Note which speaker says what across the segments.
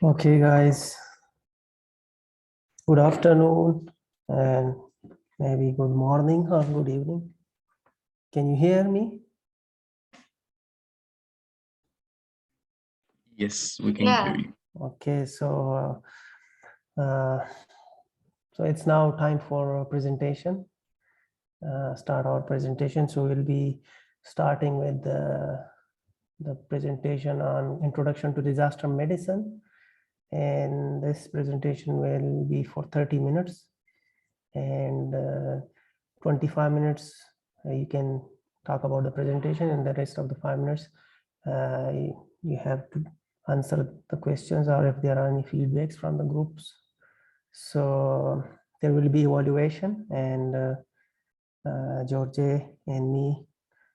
Speaker 1: Okay, guys. Good afternoon and maybe good morning or good evening. Can you hear me?
Speaker 2: Yes, we can hear you.
Speaker 1: Okay, so it's now time for a presentation. Start our presentation. So we'll be starting with the presentation on Introduction to Disaster Medicine. And this presentation will be for 30 minutes. And 25 minutes you can talk about the presentation, and the rest of the 5 minutes you have to answer the questions or if there are any feedbacks from the groups. So there will be evaluation, and George and me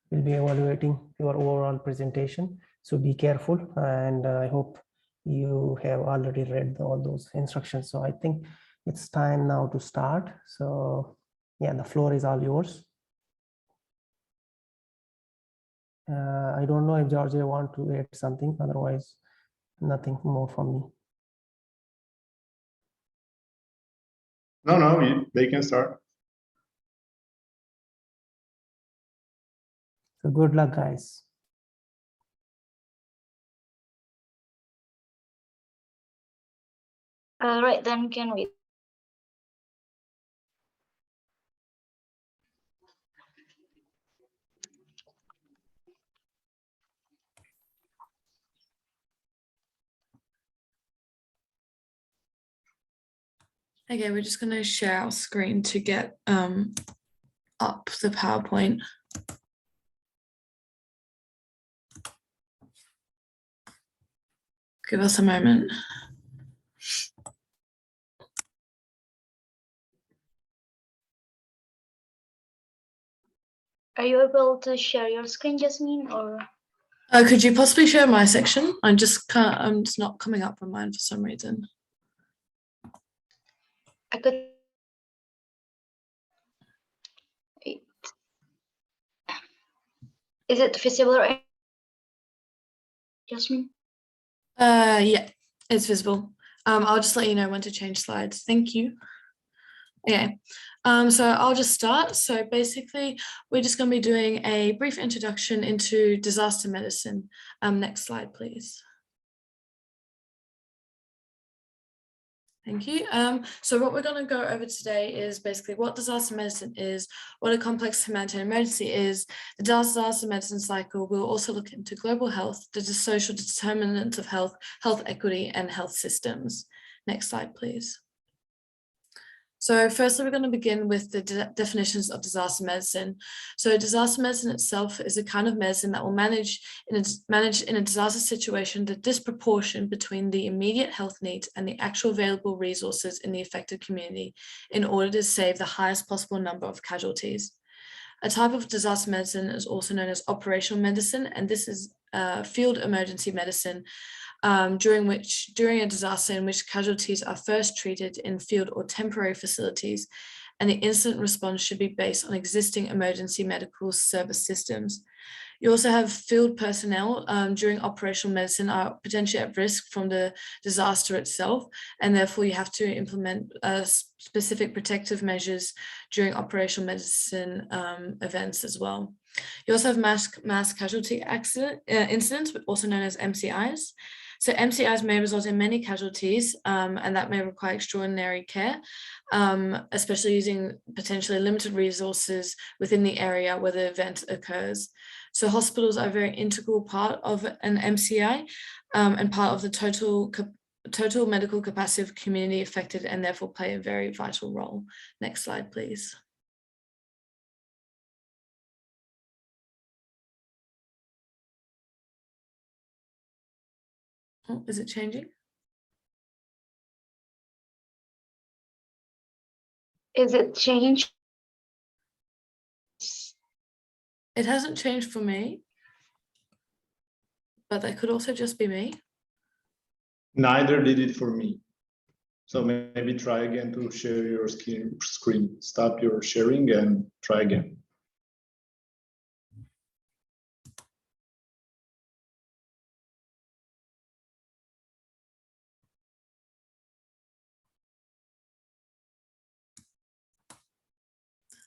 Speaker 1: will be evaluating your overall presentation. So be careful, and I hope you have already read all those instructions. So I think it's time now to start. So yeah, the floor is all yours. I don't know if George want to add something, otherwise nothing more from me.
Speaker 3: No, they can start.
Speaker 1: So good luck, guys.
Speaker 4: All right, then can we?
Speaker 5: Okay, we're just going to share our screen to get up the PowerPoint. Give us a moment.
Speaker 4: Are you able to share your screen, Jasmine, or?
Speaker 5: Could you possibly share my section? I'm just not coming up on mine for some reason.
Speaker 4: I could. Is it visible, right, Jasmine?
Speaker 5: Yeah, it's visible. I'll just let you know when to change slides. Thank you. Okay, so I'll just start. So basically, we're just going to be doing a brief introduction into disaster medicine. Next slide, please. Thank you. So what we're going to go over today is basically what disaster medicine is, what a complex humanitarian emergency is, the disaster medicine cycle. We'll also look into global health, the social determinants of health, health equity, and health systems. Next slide, please. So firstly, we're going to begin with the definitions of disaster medicine. So disaster medicine itself is a kind of medicine that will manage in a disaster situation the disproportion between the immediate health needs and the actual available resources in the affected community in order to save the highest possible number of casualties. A type of disaster medicine is also known as operational medicine, and this is field emergency medicine, during a disaster in which casualties are first treated in field or temporary facilities, and the incident response should be based on existing emergency medical service systems. You also have field personnel during operational medicine are potentially at risk from the disaster itself, and therefore you have to implement specific protective measures during operational medicine events as well. You also have mass casualty incidents, also known as MCIs. So MCIs may result in many casualties, and that may require extraordinary care, especially using potentially limited resources within the area where the event occurs. So hospitals are a very integral part of an MCI and part of the total medical capacity of community affected, and therefore play a very vital role. Next slide, please. Oh, is it changing?
Speaker 4: Is it changed?
Speaker 5: It hasn't changed for me, but that could also just be me.
Speaker 3: Neither did it for me. So maybe try again to share your screen. Stop your sharing and try again.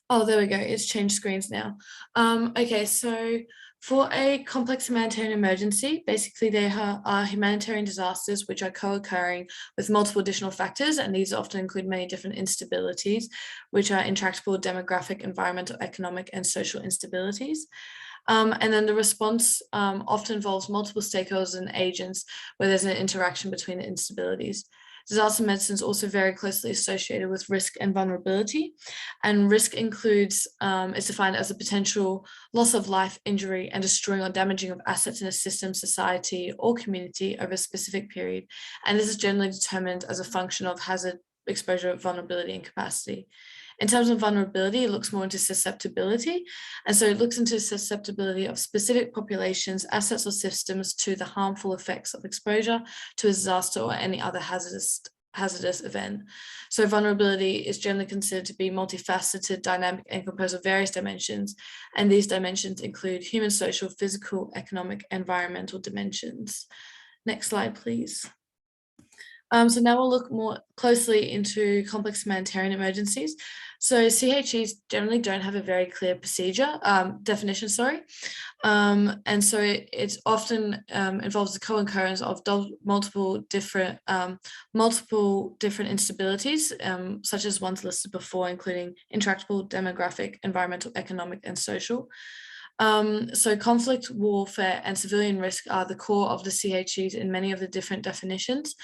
Speaker 5: Oh, there we go. It's changed screens now. Okay, so for a complex humanitarian emergency, basically they are humanitarian disasters which are co-occurring with multiple additional factors, and these often include many different instabilities, which are intractable demographic, environmental, economic, and social instabilities. And then the response often involves multiple stakeholders and agents where there's an interaction between the instabilities. Disaster medicine is also very closely associated with risk and vulnerability. And risk includes, is defined as a potential loss of life, injury, and destroying or damaging of assets in a system, society, or community over a specific period. And this is generally determined as a function of hazard, exposure, vulnerability, and capacity. In terms of vulnerability, it looks more into susceptibility. And so it looks into susceptibility of specific populations, assets, or systems to the harmful effects of exposure to a disaster or any other hazardous event. So vulnerability is generally considered to be multifaceted, dynamic, and composed of various dimensions. And these dimensions include human, social, physical, economic, environmental dimensions. Next slide, please. So now we'll look more closely into complex humanitarian emergencies. So CHEs generally don't have a very clear definition, and so it often involves the co-occurrence of multiple different instabilities, such as ones listed before, including intractable, demographic, environmental, economic, and social. So conflict, warfare, and civilian risk are the core of the CHEs in many of the different definitions.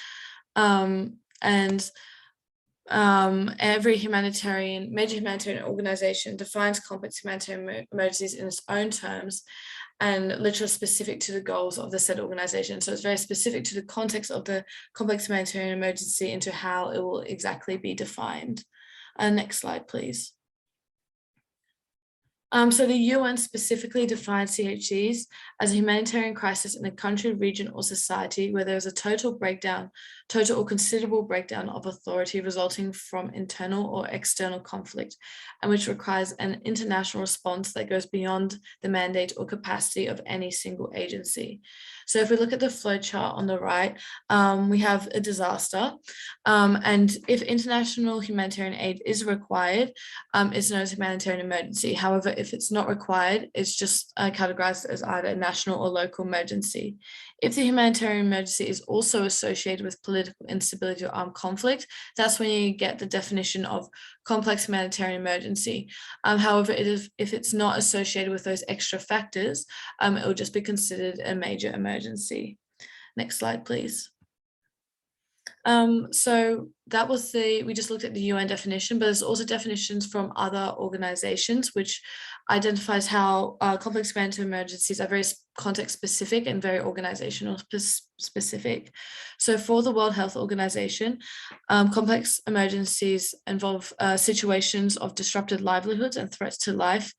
Speaker 5: Every major humanitarian organization defines complex humanitarian emergencies in its own terms and literally specific to the goals of the said organization. So it's very specific to the context of the complex humanitarian emergency into how it will exactly be defined. Next slide, please. So the UN specifically defines CHEs as a humanitarian crisis in a country, region, or society where there is a total or considerable breakdown of authority resulting from internal or external conflict, and which requires an international response that goes beyond the mandate or capacity of any single agency. So if we look at the flowchart on the right, we have a disaster, and if international humanitarian aid is required, it's known as a humanitarian emergency. However, if it's not required, it's just categorized as either a national or local emergency. If the humanitarian emergency is also associated with political instability or armed conflict, that's when you get the definition of complex humanitarian emergency. However, if it's not associated with those extra factors, it will just be considered a major emergency. Next slide, please. So that was we just looked at the UN definition, but there's also definitions from other organizations, which identifies how complex humanitarian emergencies are very context specific and very organizational specific. So for the World Health Organization, complex emergencies involve situations of disrupted livelihoods and threats to life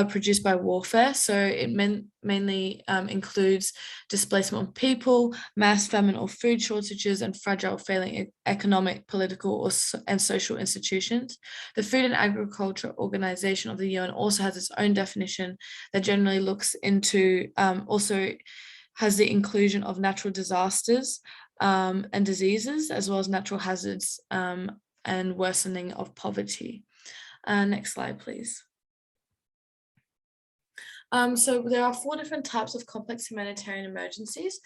Speaker 5: produced by warfare. So it mainly includes displacement of people, mass famine or food shortages, and fragile failing economic, political, and social institutions. The Food and Agriculture Organization of the UN also has its own definition that generally looks into, also has the inclusion of natural disasters and diseases, as well as natural hazards and worsening of poverty. Next slide, please. So there are 4 different types of complex humanitarian emergencies.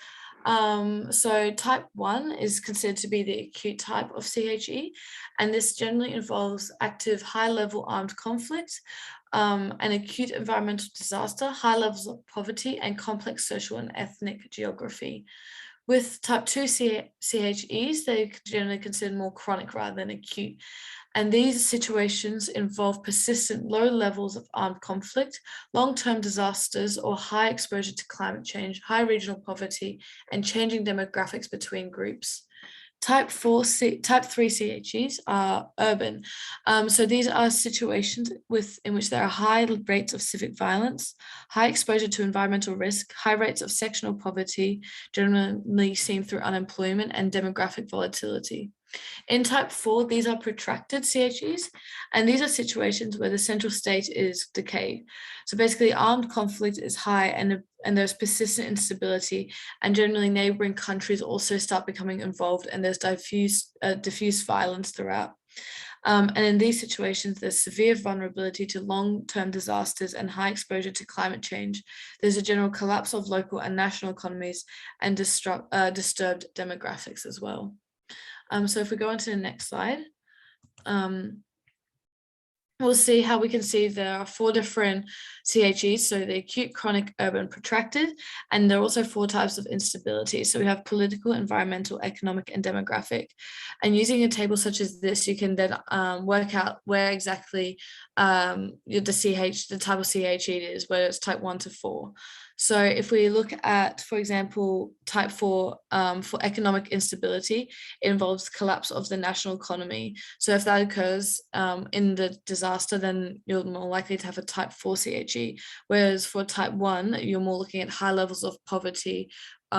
Speaker 5: So type 1 is considered to be the acute type of CHE, and this generally involves active high-level armed conflict, an acute environmental disaster, high levels of poverty, and complex social and ethnic geography. With type 2 CHEs, they're generally considered more chronic rather than acute. And these situations involve persistent low levels of armed conflict, long-term disasters, or high exposure to climate change, high regional poverty, and changing demographics between groups. Type 3 CHEs are urban. So these are situations in which there are high rates of civic violence, high exposure to environmental risk, high rates of sectional poverty, generally seen through unemployment and demographic volatility. In type 4, these are protracted CHEs, and these are situations where the central state is decayed. So basically armed conflict is high and there's persistent instability, and generally neighboring countries also start becoming involved, and there's diffuse violence throughout. And in these situations, there's severe vulnerability to long-term disasters and high exposure to climate change. There's a general collapse of local and national economies and disturbed demographics as well. So if we go on to the next slide, we'll see how we can see there are 4 different CHEs, so the acute, chronic, urban, protracted, and there are also 4 types of instability. So we have political, environmental, economic, and demographic. And using a table such as this, you can then work out where exactly the type of CHE it is, whether it's type 1 to 4. So if we look at, for example, type 4 for economic instability, it involves collapse of the national economy. So if that occurs in the disaster, then you're more likely to have a type 4 CHE. Whereas for type 1, you're more looking at high levels of poverty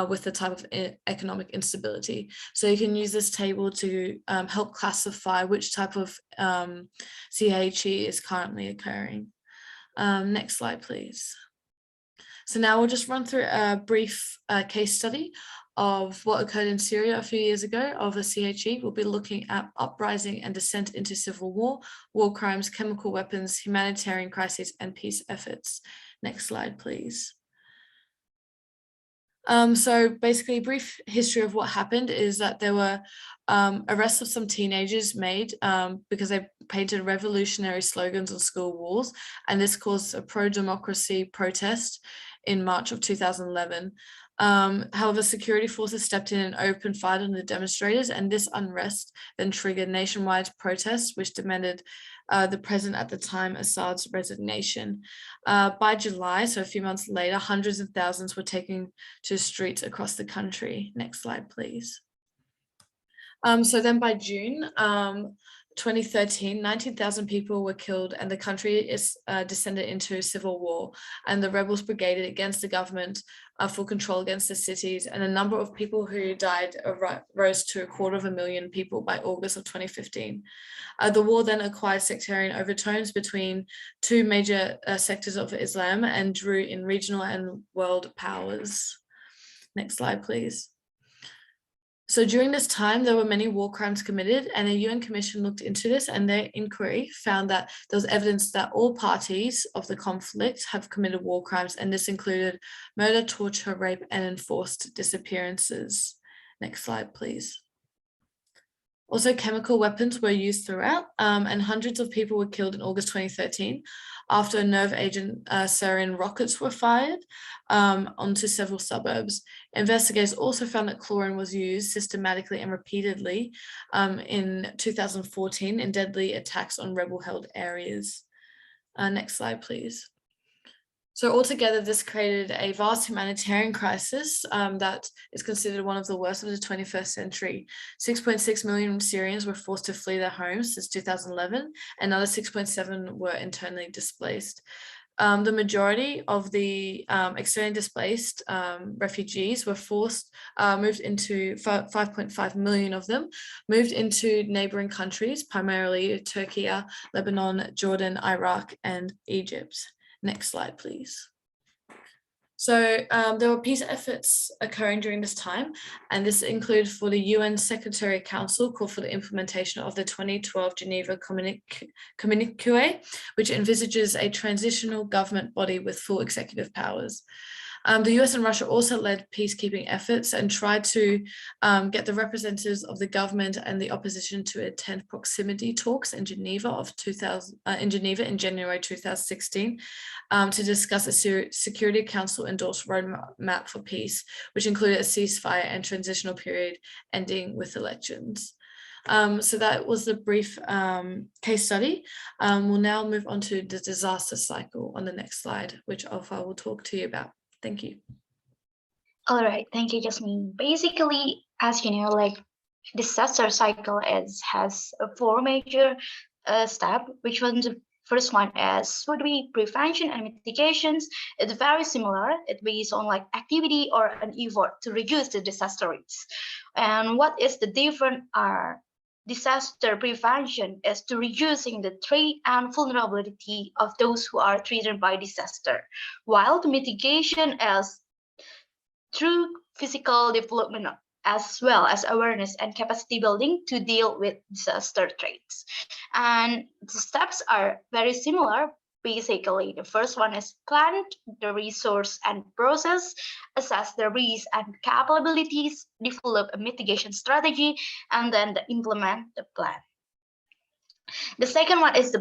Speaker 5: with the type of economic instability. So you can use this table to help classify which type of CHE is currently occurring. Next slide, please. So now we'll just run through a brief case study of what occurred in Syria a few years ago of a CHE. We'll be looking at uprising and descent into civil war crimes, chemical weapons, humanitarian crises, and peace efforts. Next slide, please. So basically, a brief history of what happened is that there were arrests of some teenagers made because they painted revolutionary slogans on school walls, and this caused a pro-democracy protest in March of 2011. However, security forces stepped in and opened fire on the demonstrators, and this unrest then triggered nationwide protests, which demanded the president at the time, Assad's resignation. By July, so a few months later, hundreds of thousands were taken to streets across the country. Next slide, please. So then by June 2013, 19,000 people were killed and the country is descended into civil war, and the rebels brigaded against the government for control against the cities, and the number of people who died rose to 250,000 people by August of 2015. The war then acquired sectarian overtones between 2 major sectors of Islam and drew in regional and world powers. Next slide, please. So during this time, there were many war crimes committed, and a UN commission looked into this, and their inquiry found that there was evidence that all parties of the conflict have committed war crimes, and this included murder, torture, rape, and enforced disappearances. Next slide, please. Also, chemical weapons were used throughout, and hundreds of people were killed in August 2013 after nerve agent sarin rockets were fired onto several suburbs. Investigators also found that chlorine was used systematically and repeatedly in 2014 in deadly attacks on rebel-held areas. Next slide, please. So altogether, this created a vast humanitarian crisis that is considered one of the worst of the 21st century. 6.6 million Syrians were forced to flee their homes since 2011, and another 6.7 were internally displaced. The majority of the externally displaced refugees were moved into 5.5 million of them, moved into neighboring countries, primarily Turkey, Lebanon, Jordan, Iraq, and Egypt. Next slide, please. So there were peace efforts occurring during this time, and this included for the UN Secretary Council called for the implementation of the 2012 Geneva Communique, which envisages a transitional government body with full executive powers. The US and Russia also led peacekeeping efforts and tried to get the representatives of the government and the opposition to attend proximity talks in Geneva in January 2016 to discuss a Security Council endorsed roadmap for peace, which included a ceasefire and transitional period ending with elections. So that was the brief case study. We'll now move on to the disaster cycle on the next slide, which Alpha will talk to you about. Thank you.
Speaker 4: All right, thank you, Jasmine. Basically, as you know, like disaster cycle has 4 major steps, which one's the first one would be prevention and mitigations. It's very similar. It's based on like activity or an effort to reduce the disaster rates. And what is the difference are disaster prevention is to reducing the threat and vulnerability of those who are threatened by disaster, while the mitigation is through physical development as well as awareness and capacity building to deal with disaster threats. And the steps are very similar. Basically, the first one is plan the resource and process, assess the risk and capabilities, develop a mitigation strategy, and then implement the plan. The second one is the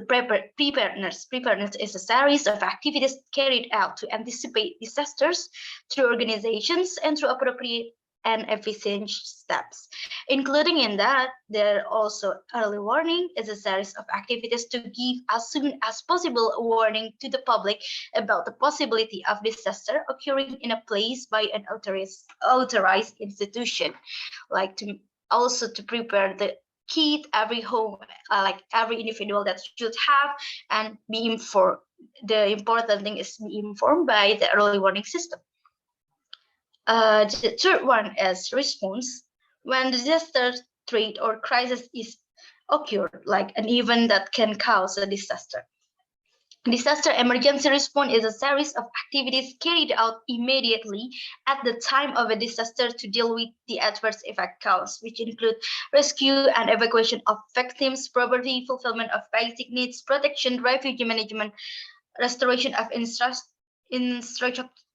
Speaker 4: preparedness. Preparedness is a series of activities carried out to anticipate disasters through organizations and through appropriate and efficient steps. Including in that, there are also early warning is a series of activities to give as soon as possible a warning to the public about the possibility of disaster occurring in a place by an authorized institution, like to also to prepare the kit every home, like every individual that should have, and be informed. The important thing is be informed by the early warning system. The third one is response. When disaster threat or crisis is occurred, like an event that can cause a disaster. Disaster emergency response is a series of activities carried out immediately at the time of a disaster to deal with the adverse effect caused, which include rescue and evacuation of victims, property, fulfillment of basic needs, protection, refugee management, restoration of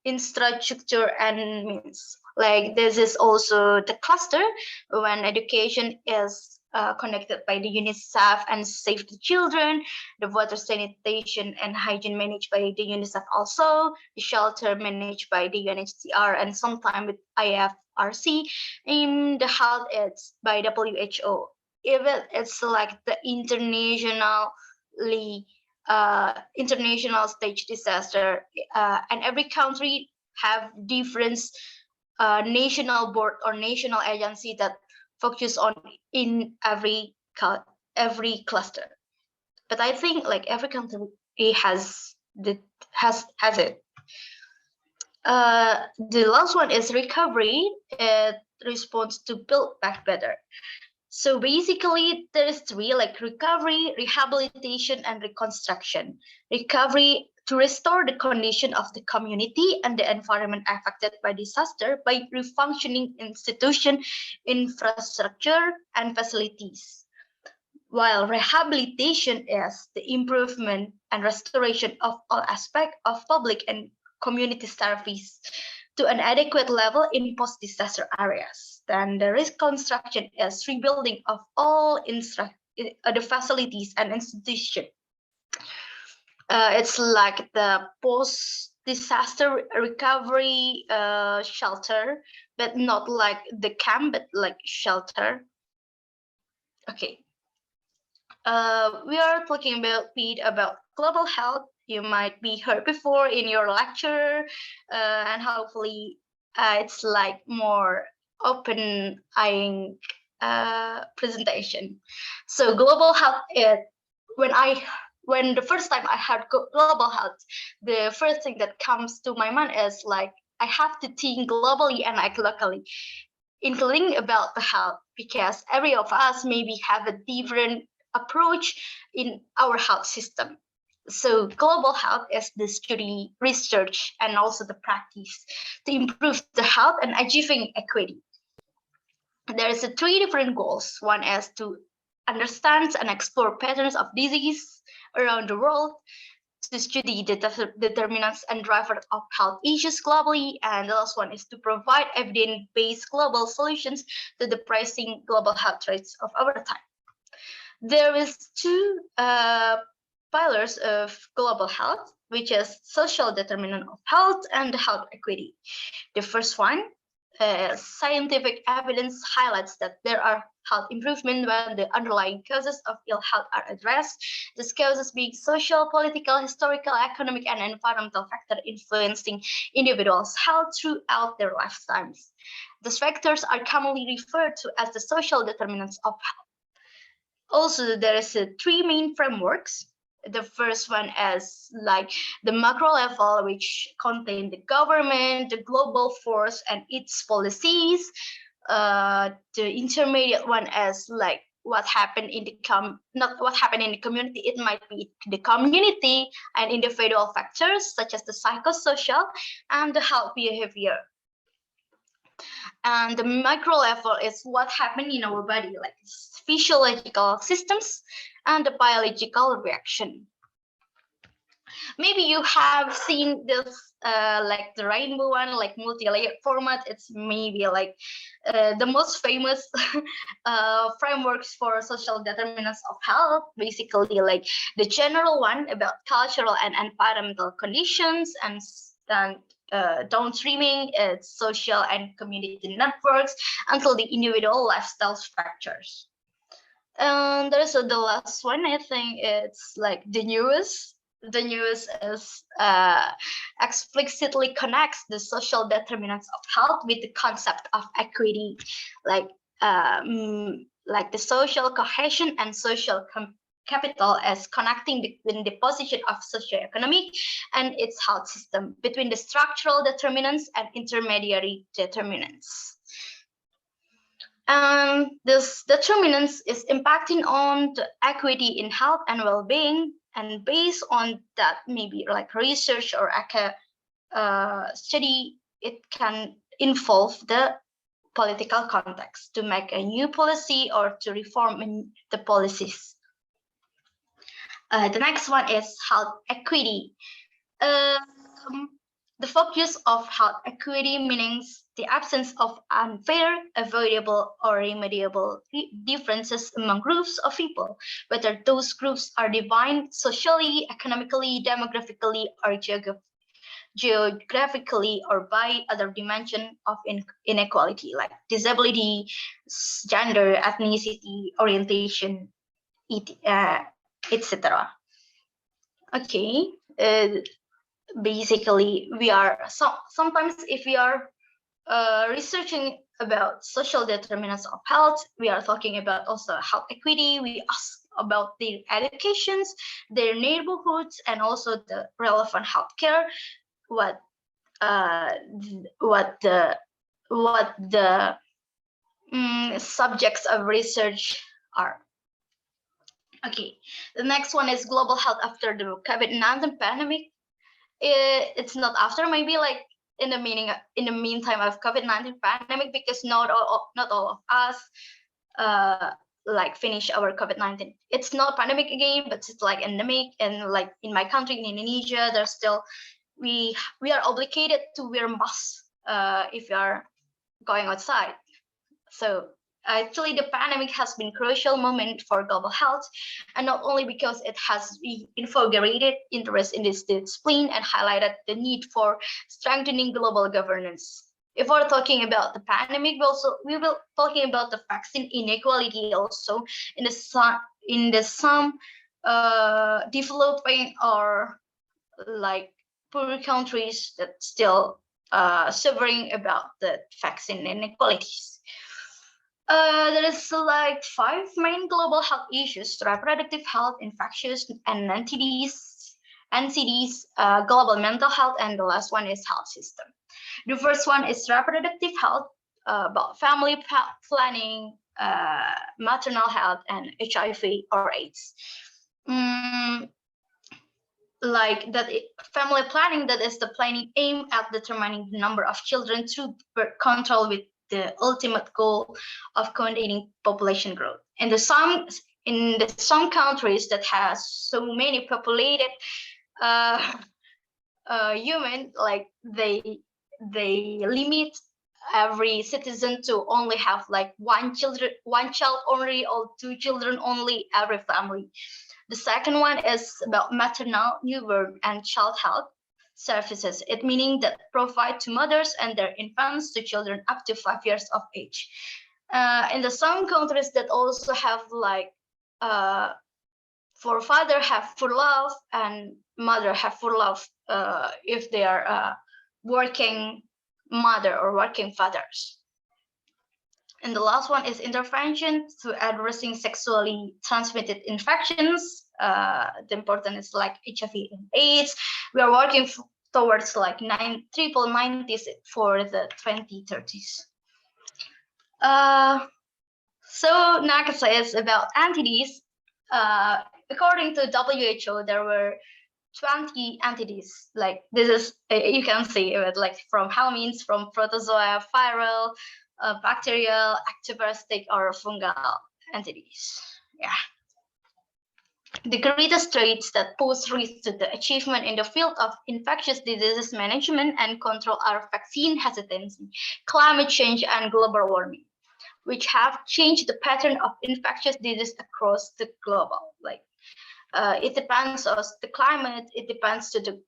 Speaker 4: infrastructure and means. Like this is also the cluster when education is connected by the UNICEF and Save the Children, the water sanitation and hygiene managed by the UNICEF also, the shelter managed by the UNHCR and sometimes with IFRC, and the health aids by WHO. Even it's like the international stage disaster, and every country have different national board or national agency that focus on in every cluster. But I think like every country has it. The last one is recovery. It responds to build back better. So basically, there is three, like recovery, rehabilitation, and reconstruction. Recovery to restore the condition of the community and the environment affected by disaster by refunctioning institution, infrastructure, and facilities. While rehabilitation is the improvement and restoration of all aspects of public and community service to an adequate level in post-disaster areas. Then the reconstruction is rebuilding of all the facilities and institutions. It's like the post-disaster recovery shelter, but not like the camp, but like shelter. Okay. We are talking about global health. You might be heard before in your lecture, and hopefully it's like more open-eyeing presentation. So global health is when the first time I heard global health, the first thing that comes to my mind is like I have to think globally and like locally, including about the health, because every of us maybe have a different approach in our health system. So global health is the study, research, and also the practice to improve the health and achieving equity. There is three different goals. One is to understand and explore patterns of disease around the world, to study the determinants and drivers of health issues globally, and the last one is to provide evidence-based global solutions to the pressing global health threats of our time. There is two pillars of global health, which is social determinant of health and health equity. The first one, scientific evidence highlights that there are health improvement when the underlying causes of ill health are addressed. These causes being social, political, historical, economic, and environmental factors influencing individuals' health throughout their lifetimes. These factors are commonly referred to as the social determinants of health. Also, there is three main frameworks. The first one is like the macro level, which contain the government, the global force, and its policies. The intermediate one is like what happened in the not what happened in the community. It might be the community and individual factors such as the psychosocial and the health behavior. And the micro level is what happened in our body, like physiological systems and the biological reaction. Maybe you have seen this like the rainbow one, like multi-layered format. It's maybe like the most famous frameworks for social determinants of health, basically like the general one about cultural and environmental conditions, and downstreaming it's social and community networks until the individual lifestyle structures. And there's the last one, I think it's like the newest. The newest is explicitly connects the social determinants of health with the concept of equity, like the social cohesion and social capital as connecting between the position of socioeconomic and its health system, between the structural determinants and intermediary determinants. And this determinants is impacting on the equity in health and well-being, and based on that, maybe like research or study, it can involve the political context to make a new policy or to reform the policies. The next one is health equity. The focus of health equity means the absence of unfair, avoidable, or remediable differences among groups of people, whether those groups are defined socially, economically, demographically, or geographically, or by other dimension of inequality, like disability, gender, ethnicity, orientation, etc. Okay. Basically, we are sometimes if we are researching about social determinants of health, we are talking about also health equity. We ask about their educations, their neighborhoods, and also the relevant healthcare. What the subjects of research are. Okay, the next one is global health after the COVID-19 pandemic. It's not after, maybe like in the meantime of COVID-19 pandemic, because not all of us like finish our COVID-19. It's not pandemic again, but it's like endemic. And like in my country, in Indonesia, there's still we are obligated to wear masks if you are going outside. So actually, the pandemic has been a crucial moment for global health, and not only because it has reinvigorated interest in this discipline and highlighted the need for strengthening global governance. If we're talking about the pandemic, we will talking about the vaccine inequality also in some developing or like poor countries that still suffering about the vaccine inequalities. There is like 5 main global health issues: reproductive health, infectious and NCDs, global mental health, and the last one is health system. The first one is reproductive health, about family planning, maternal health, and HIV or AIDS. Like that, family planning, that is the planning aimed at determining the number of children through birth control with the ultimate goal of containing population growth. In some countries that has so many populated human, like they limit every citizen to only have like one child only, or 2 children only every family. The second one is about maternal, newborn, and child health services. It meaning that provide to mothers and their infants to children up to 5 years of age. In the some countries that also have like for father have full love and mother have full love if they are working mother or working fathers. And the last one is intervention to addressing sexually transmitted infections. The important is like HIV and AIDS. We are working towards like 90s for the 2030s. So next is about entities. According to WHO, there were 20 entities. Like this is, you can see it like from helminths, from protozoa, viral, bacterial, ectoparasitic, or fungal entities. Yeah. The greatest traits that pose risk to the achievement in the field of infectious diseases management and control are vaccine hesitancy, climate change, and global warming, which have changed the pattern of infectious disease across the global. Like it depends on the climate, it depends to the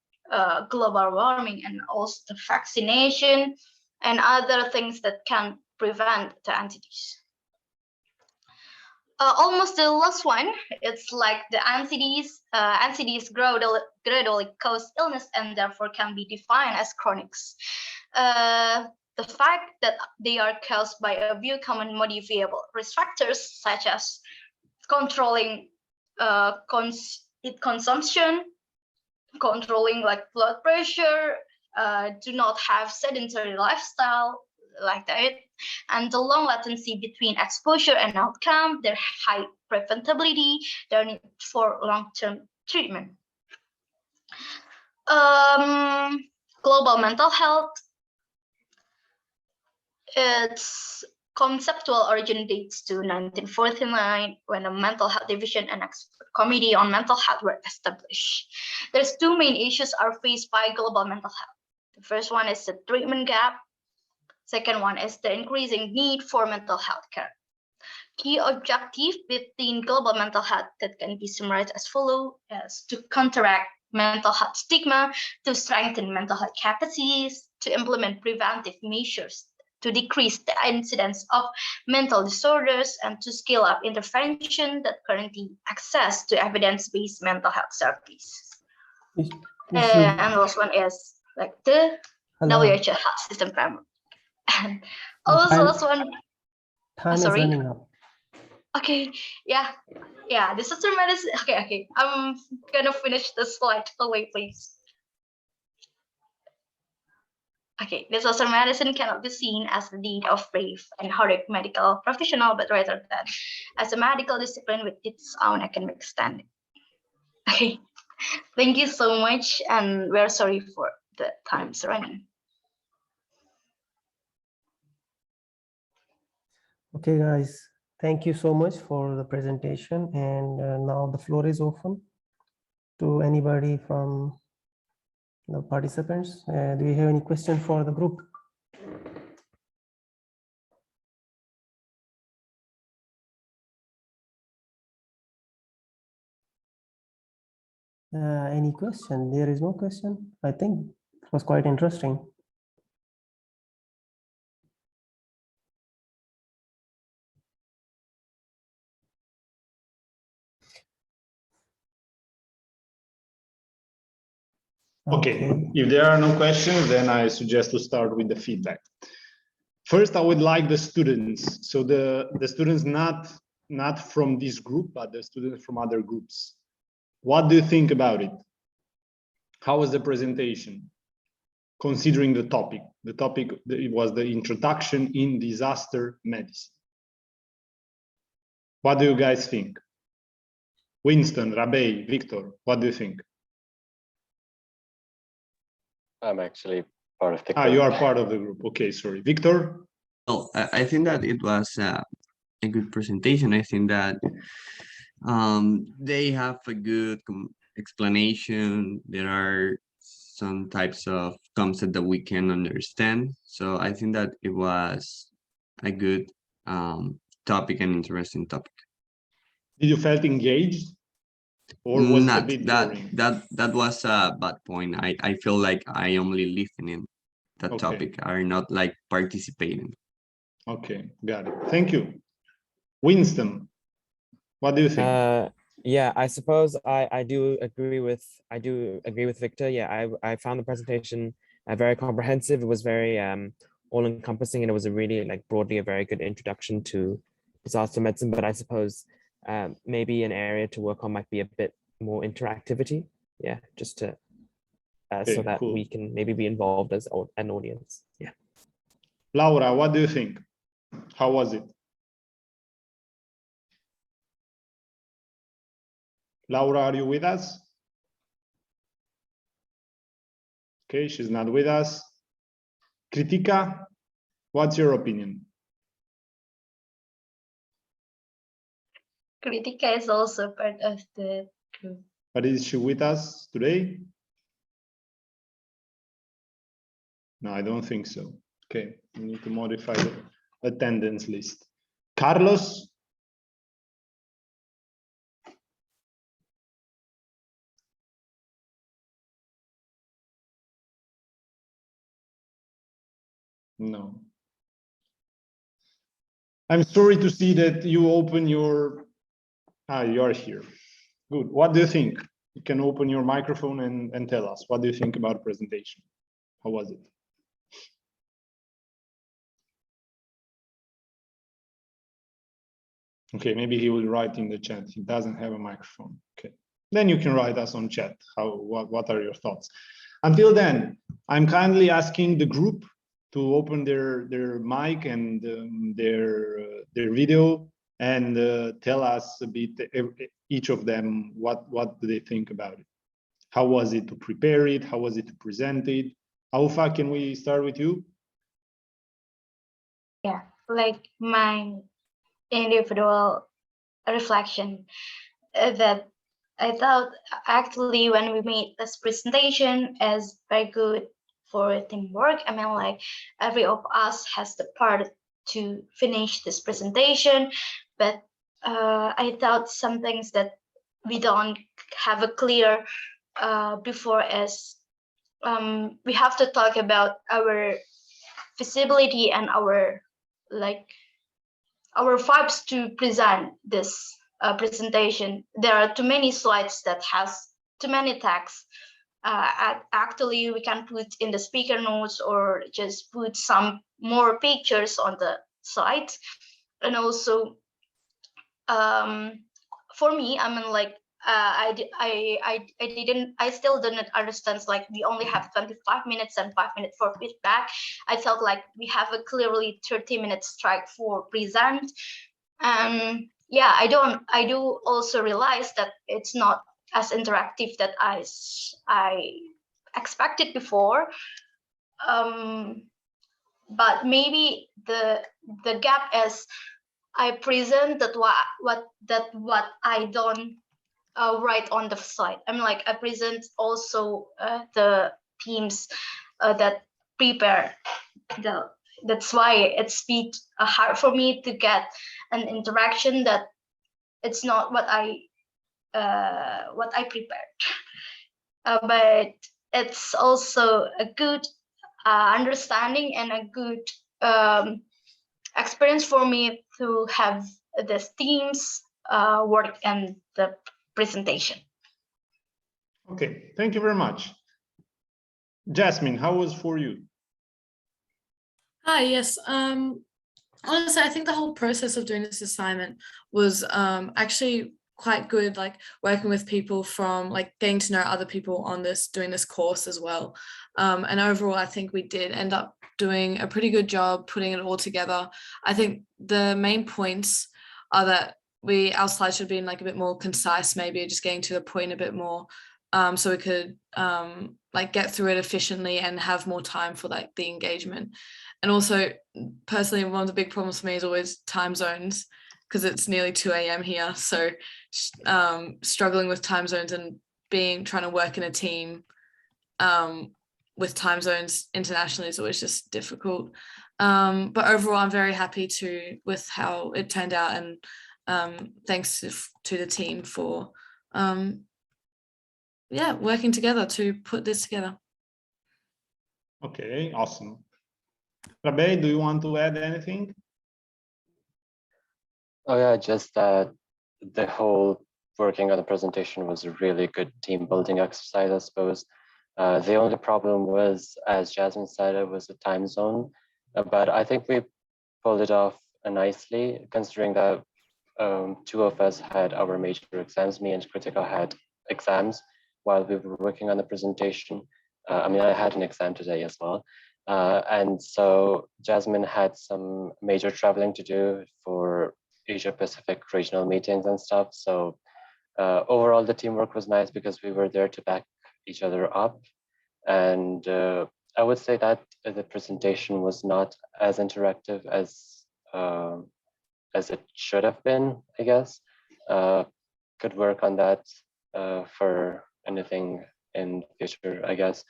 Speaker 4: global warming, and also the vaccination and other things that can prevent the entities. Almost the last one, it's like the NCDs gradually cause illness and therefore can be defined as chronics. The fact that they are caused by a few common modifiable risk factors, such as controlling consumption, controlling like blood pressure, do not have sedentary lifestyle like that, and the long latency between exposure and outcome, their high preventability, their need for long-term treatment. Global mental health, its conceptual origin dates to 1949 when a mental health division and expert committee on mental health were established. There's two main issues are faced by global mental health. The first one is the treatment gap. Second one is the increasing need for mental health care. Key objective within global mental health that can be summarized as follows: as to counteract mental health stigma, to strengthen mental health capacities, to implement preventive measures to decrease the incidence of mental disorders, and to scale up intervention that currently access to evidence-based mental health services. And the last one is like the WHO health system framework. And also last one.
Speaker 1: Time is running out.
Speaker 4: Okay, yeah, disaster medicine. Okay, I'm gonna finish the slide. Oh wait, please. Okay, disaster medicine cannot be seen as the deed of brave and heroic medical professional, but rather than as a medical discipline with its own academic standing. Okay, thank you so much, and we're sorry for the time's running.
Speaker 1: Okay, guys, thank you so much for the presentation. And now the floor is open to anybody from the participants. Do you have any question for the group? Any question? There is no question. I think it was quite interesting.
Speaker 3: Okay, if there are no questions, then I suggest to start with the feedback. First, I would like the students. So the students not from this group, but the students from other groups. What do you think about it? How was the presentation? Considering the topic it was the introduction in disaster medicine. What do you guys think? Winston, Rabey, Victor, what do you think?
Speaker 2: I'm actually part of the group.
Speaker 3: You are part of the group. Okay, sorry. Victor?
Speaker 6: Well, I think that it was a good presentation. I think that they have a good explanation. There are some types of concepts that we can understand. So I think that it was a good topic and interesting topic.
Speaker 3: Did you felt engaged? Or was it a bit boring?
Speaker 6: That was a bad point. I feel like I only listening that topic, are not like participating.
Speaker 3: Okay, got it. Thank you. Winston, what do you think?
Speaker 7: Yeah, I suppose I do agree with Victor. Yeah, I found the presentation very comprehensive. It was very all-encompassing, and it was a really like broadly a very good introduction to disaster medicine. But I suppose maybe an area to work on might be a bit more interactivity. Yeah, just to so that we can maybe be involved as an audience. Yeah.
Speaker 3: Laura, what do you think? How was it? Laura, are you with us? Okay, she's not with us. Kritika, what's your opinion?
Speaker 4: Kritika is also part of the group.
Speaker 3: But is she with us today? No, I don't think so. Okay, we need to modify the attendance list. Carlos? No. I'm sorry to see that you open your, you are here. Good. What do you think? You can open your microphone and tell us, what do you think about the presentation? How was it? Okay, maybe he will write in the chat. He doesn't have a microphone. Okay, then you can write us on chat. What are your thoughts? Until then, I'm kindly asking the group to open their mic and their video and tell us a bit, each of them, what do they think about it? How was it to prepare it? How was it to present it? Aufa, can we start with you?
Speaker 4: Yeah, like my individual reflection that I thought actually when we made this presentation is very good for teamwork. I mean, like every of us has the part to finish this presentation, but I thought some things that we don't have a clear before is we have to talk about our visibility and our vibes to present this presentation. There are too many slides that has too many tags. Actually, we can put in the speaker notes or just put some more pictures on the slides. And also, for me, I mean, like I still didn't understand. Like we only have 25 minutes and 5 minutes for feedback. I felt like we have a clearly 30 minutes track for present. Yeah, I do also realize that it's not as interactive that I expected before. But maybe the gap is I present that what I don't write on the slide. I mean, like I present also the teams that prepare the. That's why it's bit hard for me to get an interaction that it's not what I prepared. But it's also a good understanding and a good experience for me to have the teams work and the presentation.
Speaker 3: Okay, thank you very much. Jasmine, how was for you?
Speaker 5: Hi, yes. Honestly, I think the whole process of doing this assignment was actually quite good, like working with people from like getting to know other people on this, doing this course as well. And overall, I think we did end up doing a pretty good job putting it all together. I think the main points are that our slides should have been like a bit more concise, maybe just getting to the point a bit more, so we could like get through it efficiently and have more time for like the engagement. And also, personally, one of the big problems for me is always time zones, because it's nearly 2 a.m. here. So struggling with time zones and trying to work in a team with time zones internationally is always just difficult. But overall, I'm very happy with how it turned out, and thanks to the team for working together to put this together.
Speaker 3: Okay, awesome. Rabe, do you want to add anything?
Speaker 2: Oh yeah, just that the whole working on the presentation was a really good team building exercise, I suppose. The only problem was, as Jasmine said, it was the time zone, but I think we pulled it off nicely, considering that two of us had our major exams. Me and Kritika had exams while we were working on the presentation. I mean, I had an exam today as well. And so Jasmine had some major traveling to do for Asia Pacific regional meetings and stuff. So overall, the teamwork was nice because we were there to back each other up. And I would say that the presentation was not as interactive as it should have been, I guess. Could work on that for anything in future, I guess.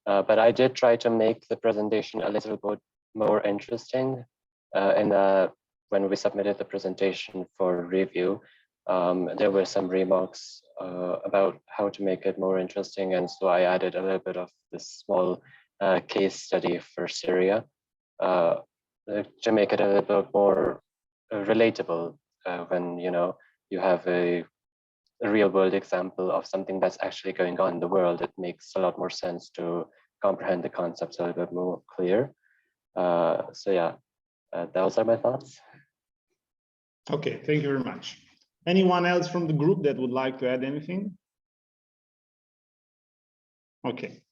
Speaker 2: But I did try to make the presentation a little bit more interesting. When we submitted the presentation for review, there were some remarks about how to make it more interesting. And so I added a little bit of this small case study for Syria to make it a little bit more relatable when you have a real world example of something that's actually going on in the world. It makes a lot more sense to comprehend the concepts a little bit more clear. So yeah, those are my thoughts.
Speaker 3: Okay, thank you very much. Anyone else from the group that would like to add anything? Okay.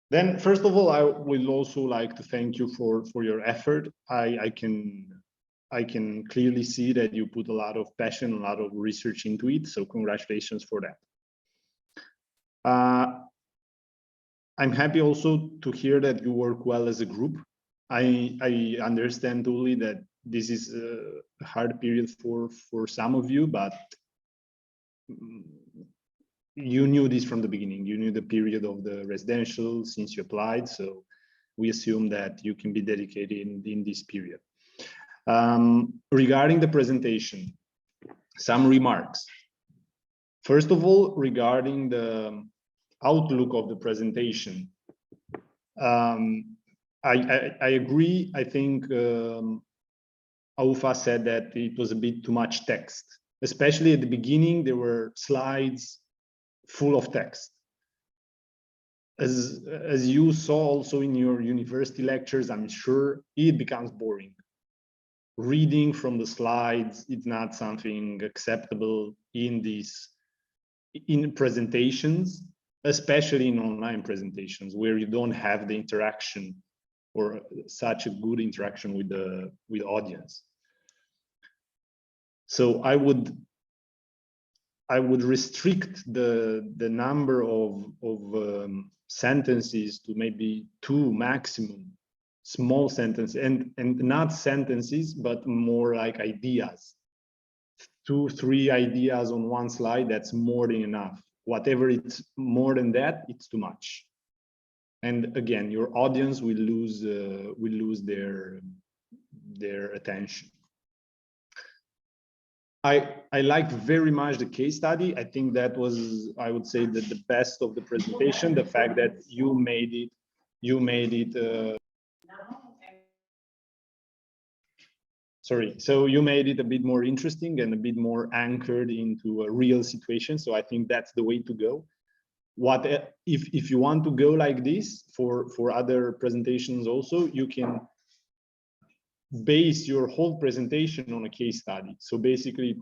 Speaker 3: Then, first of all, I would also like to thank you for your effort. I can clearly see that you put a lot of passion, a lot of research into it. So congratulations for that. I'm happy also to hear that you work well as a group. I understand totally that this is a hard period for some of you, but you knew this from the beginning. You knew the period of the residential since you applied. So we assume that you can be dedicated in this period. Regarding the presentation, some remarks. First of all, regarding the outlook of the presentation, I agree. I think Aufa said that it was a bit too much text, especially at the beginning. There were slides full of text. As you saw also in your university lectures, I'm sure it becomes boring. Reading from the slides, it's not something acceptable in presentations, especially in online presentations where you don't have the interaction or such a good interaction with the audience. So I would restrict the number of sentences to maybe 2 maximum, small sentences, and not sentences, but more like ideas. 2, 3 ideas on one slide, that's more than enough. Whatever it's more than that, it's too much. And again, your audience will lose their attention. I liked very much the case study. I think that was, I would say, that the best of the presentation. The fact that you made it. Sorry, so you made it a bit more interesting and a bit more anchored into a real situation. So I think that's the way to go. What if you want to go like this for other presentations also, you can base your whole presentation on a case study. So basically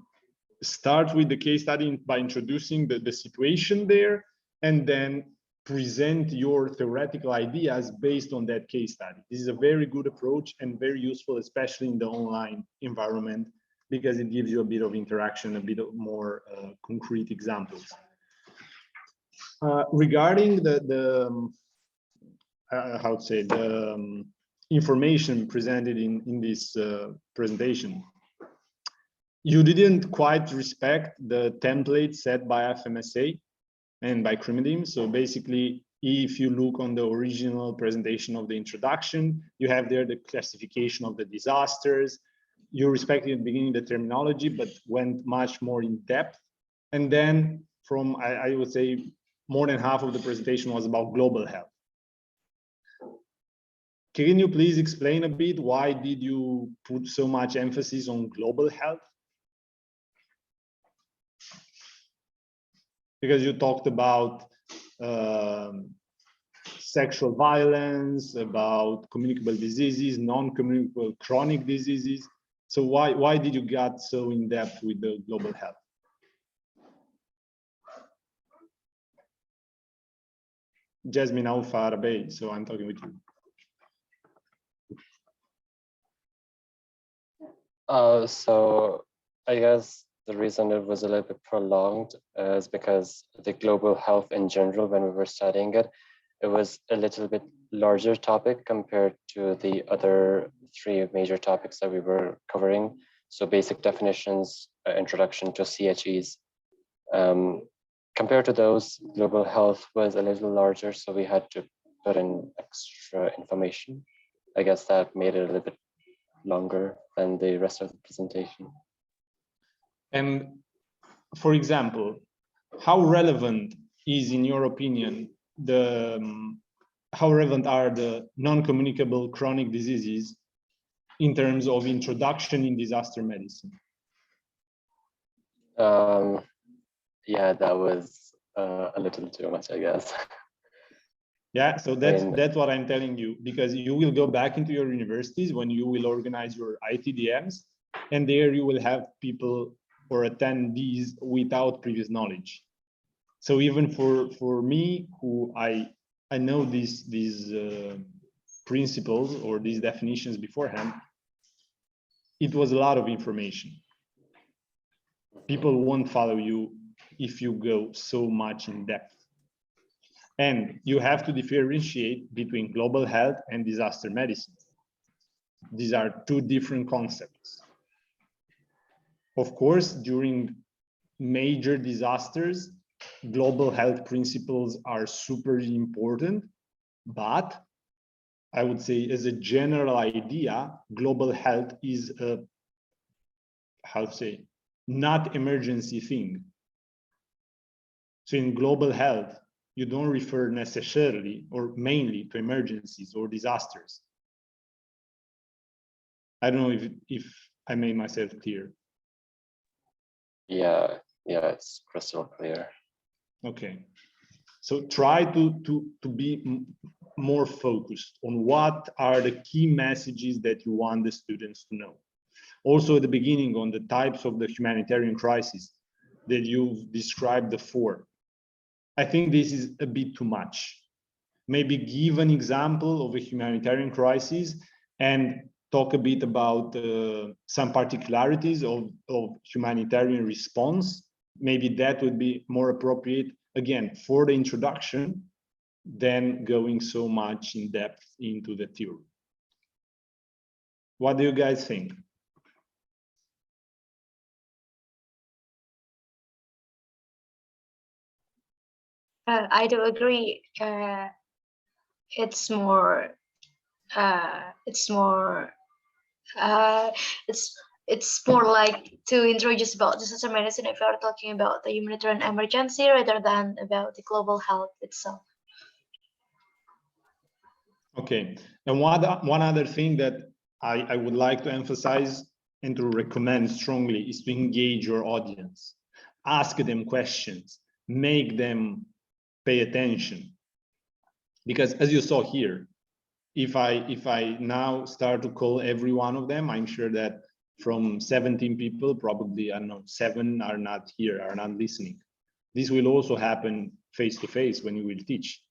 Speaker 3: start with the case study by introducing the situation there, and then present your theoretical ideas based on that case study. This is a very good approach and very useful, especially in the online environment, because it gives you a bit of interaction, a bit of more concrete examples. Regarding the information presented in this presentation, you didn't quite respect the template set by FMSA and by Crimedim. So basically, if you look on the original presentation of the introduction, you have there the classification of the disasters. You respected at the beginning the terminology, but went much more in depth. And then from, I would say, more than half of the presentation was about global health. Can you please explain a bit, why did you put so much emphasis on global health? Because you talked about sexual violence, about communicable diseases, non-communicable chronic diseases. So why did you get so in depth with the global health? Jasmine Alfa Arabe, so I'm talking with you.
Speaker 2: So I guess the reason it was a little bit prolonged is because the global health in general, when we were studying it, it was a little bit larger topic compared to the other three major topics that we were covering. So basic definitions, introduction to CHEs. Compared to those, global health was a little larger, so we had to put in extra information. I guess that made it a little bit longer than the rest of the presentation.
Speaker 3: And for example, how relevant is, in your opinion, how relevant are the non-communicable chronic diseases in terms of introduction in disaster medicine?
Speaker 2: Yeah, that was a little too much, I guess.
Speaker 3: Yeah, so that's what I'm telling you, because you will go back into your universities when you will organize your ITDMs, and there you will have people or attendees without previous knowledge. So even for me, who I know these principles or these definitions beforehand, it was a lot of information. People won't follow you if you go so much in depth. And you have to differentiate between global health and disaster medicine. These are two different concepts. Of course, during major disasters, global health principles are super important, but I would say as a general idea, global health is a, how to say, not emergency thing. So in global health, you don't refer necessarily or mainly to emergencies or disasters. I don't know if I made myself clear.
Speaker 2: Yeah, it's crystal clear.
Speaker 3: Okay, so try to be more focused on what are the key messages that you want the students to know. Also at the beginning on the types of the humanitarian crisis that you've described the four. I think this is a bit too much. Maybe give an example of a humanitarian crisis and talk a bit about some particularities of humanitarian response. Maybe that would be more appropriate, again, for the introduction than going so much in depth into the theory. What do you guys think?
Speaker 4: I do agree. It's more like to introduce about disaster medicine if you're talking about the humanitarian emergency rather than about the global health itself.
Speaker 3: Okay, and one other thing that I would like to emphasize and to recommend strongly is to engage your audience. Ask them questions, make them pay attention. Because as you saw here, if I now start to call every one of them, I'm sure that from 17 people, probably, I don't know, 7 are not here, are not listening. This will also happen face-to-face when you will teach.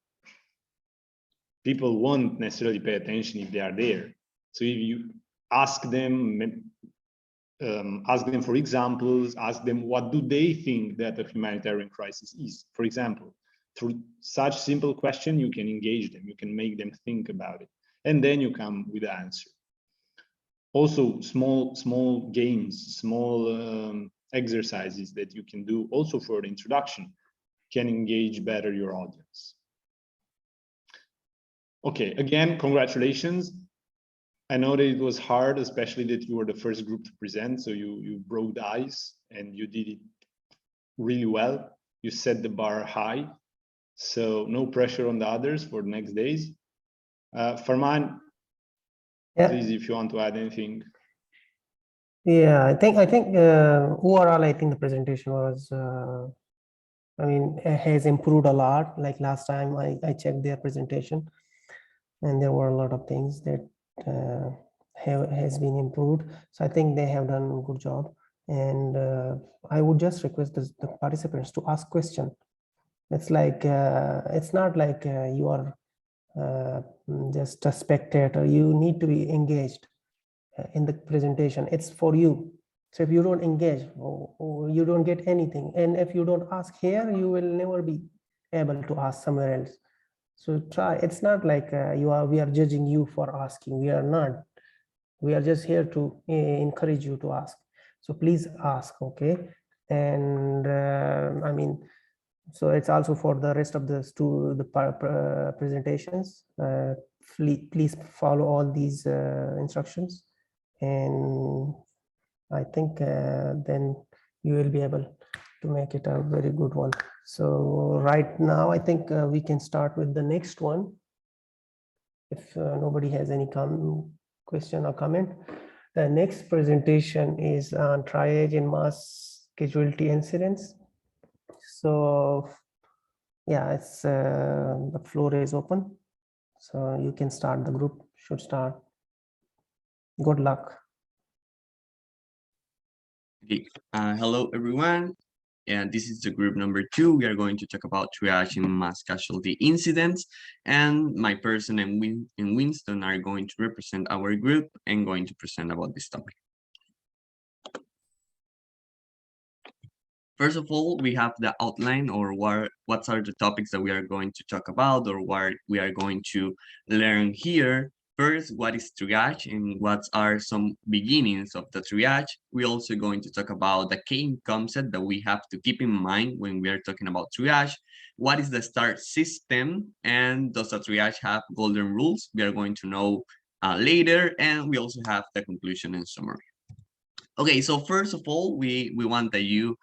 Speaker 3: People won't necessarily pay attention if they are there. So if you ask them for examples, ask them what do they think that a humanitarian crisis is. For example, through such simple question, you can engage them, you can make them think about it, and then you come with the answer. Also, small games, small exercises that you can do also for the introduction can engage better your audience. Okay, again, congratulations. I know that it was hard, especially that you were the first group to present, so you broke the ice and you did it really well. You set the bar high, so no pressure on the others for the next days. Farman, please, if you want to add anything.
Speaker 1: Yeah, I think overall, I think the presentation was, has improved a lot. Like last time I checked their presentation, and there were a lot of things that has been improved. So I think they have done a good job. And I would just request the participants to ask questions. It's like, it's not like you are just a spectator. You need to be engaged in the presentation. It's for you. So if you don't engage, or you don't get anything. And if you don't ask here, you will never be able to ask somewhere else. So try. It's not like we are judging you for asking. We are not. We are just here to encourage you to ask. So please ask, okay? And I mean, so it's also for the rest of the presentations. Please follow all these instructions, and I think then you will be able to make it a very good one. So right now, I think we can start with the next one. If nobody has any question or comment. The next presentation is on triage in mass casualty incidents. So yeah, it's the floor is open. So you can start, the group should start. Good luck.
Speaker 6: Okay. Hello, everyone. And this is the group number 2. We are going to talk about triage in mass casualty incidents. And my person and Winston are going to represent our group and going to present about this topic. First of all, we have the outline, or what are the topics that we are going to talk about, or what we are going to learn here. First, what is triage and what are some beginnings of the triage? We're also going to talk about the key concept that we have to keep in mind when we are talking about triage. What is the STAR system, and does the triage have golden rules? We are going to know later, and we also have the conclusion and summary. Okay, so first of all, we want that you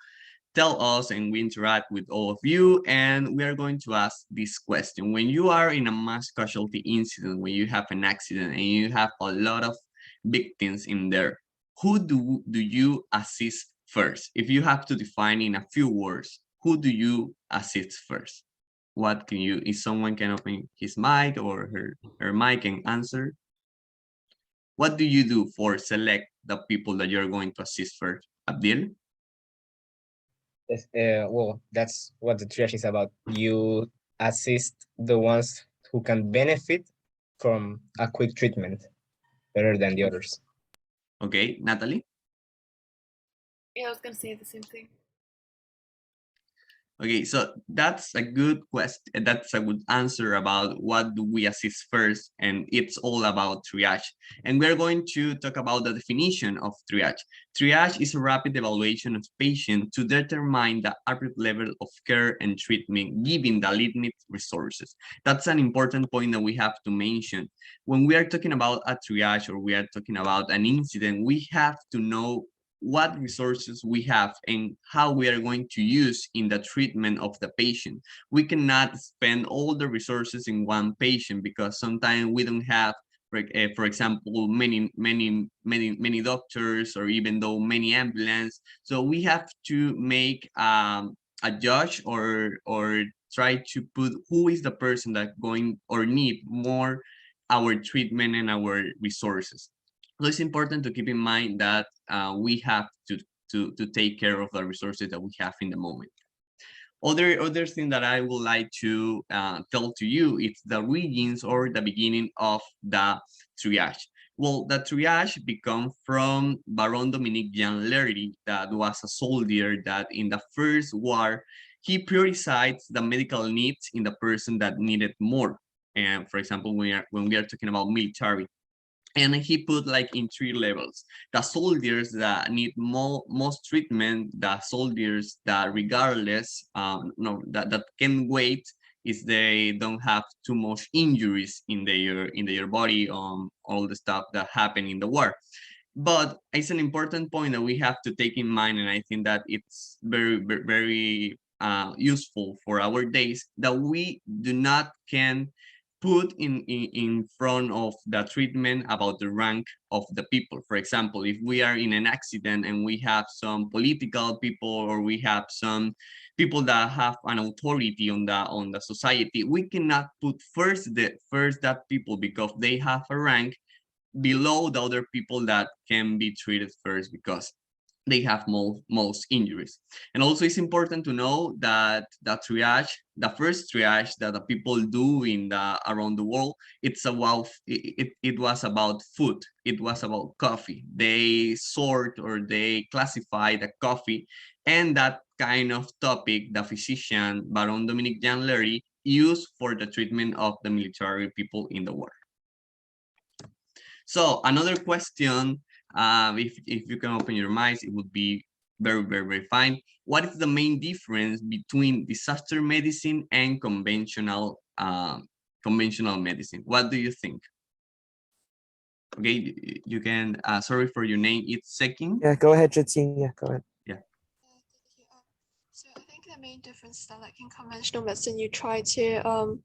Speaker 6: tell us and we interact with all of you, and we are going to ask this question. When you are in a mass casualty incident, when you have an accident and you have a lot of victims in there, who do you assist first? If you have to define in a few words, who do you assist first? What can you, if someone can open his mic or her mic and answer? What do you do for select the people that you're going to assist first? Abdil?
Speaker 8: Yes, well, that's what the triage is about. You assist the ones who can benefit from a quick treatment better than the others.
Speaker 6: Okay, Natalie?
Speaker 5: Yeah, I was going to say the same thing.
Speaker 6: Okay, so that's a good question. That's a good answer about what do we assist first, and it's all about triage. And we're going to talk about the definition of triage. Triage is a rapid evaluation of patient to determine the appropriate level of care and treatment given the limited resources. That's an important point that we have to mention. When we are talking about a triage or we are talking about an incident, we have to know what resources we have and how we are going to use in the treatment of the patient. We cannot spend all the resources in one patient because sometimes we don't have, for example, many doctors or even though many ambulance. So we have to make a judge or try to put who is the person that going or need more our treatment and our resources. So it's important to keep in mind that we have to take care of the resources that we have in the moment. Other thing that I would like to tell to you is the origins or the beginning of the triage. Well, the triage become from Baron Dominique Jean Lerdy, that was a soldier that in the First War, he prioritized the medical needs in the person that needed more. And for example, when we are talking about military, and he put like in 3 levels: the soldiers that need most treatment, the soldiers that regardless that can wait if they don't have too much injuries in their body, all the stuff that happened in the war. But it's an important point that we have to take in mind, and I think that it's very useful for our days, that we do not can put in front of the treatment about the rank of the people. For example, if we are in an accident and we have some political people or we have some people that have an authority on the society, we cannot put first that people because they have a rank below the other people that can be treated first, because they have most injuries. And also it's important to know that the triage, the first triage that the people do in the around the world, it's about it was about food, it was about coffee. They sort or they classify the coffee, and that kind of topic the physician Baron Dominique Jean Lery used for the treatment of the military people in the war. So another question, if you can open your minds, it would be very fine. What is the main difference between disaster medicine and conventional medicine? What do you think? Okay, you can. Sorry for your name. It's Sekin.
Speaker 7: Yeah, go ahead, Jiting. Yeah, go ahead.
Speaker 6: Yeah.
Speaker 9: Thank you. So I think the main difference is that, like, in conventional medicine, you try to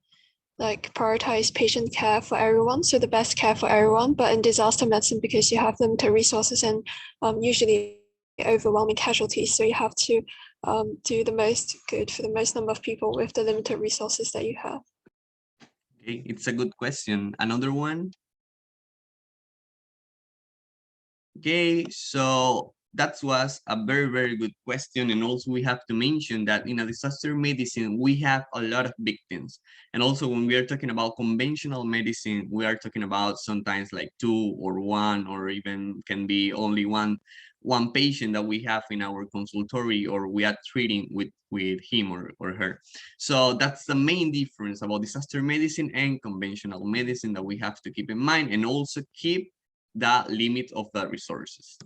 Speaker 9: like prioritize patient care for everyone, so the best care for everyone. But in disaster medicine, because you have limited resources and usually overwhelming casualties, so you have to do the most good for the most number of people with the limited resources that you have.
Speaker 6: Okay, it's a good question. Another one. Okay, so that was a very good question. And also we have to mention that in a disaster medicine, we have a lot of victims. And also when we are talking about conventional medicine, we are talking about sometimes like 2 or 1, or even can be only one patient that we have in our consultory, or we are treating with him or her. So that's the main difference about disaster medicine and conventional medicine that we have to keep in mind, and also keep the limit of the resources.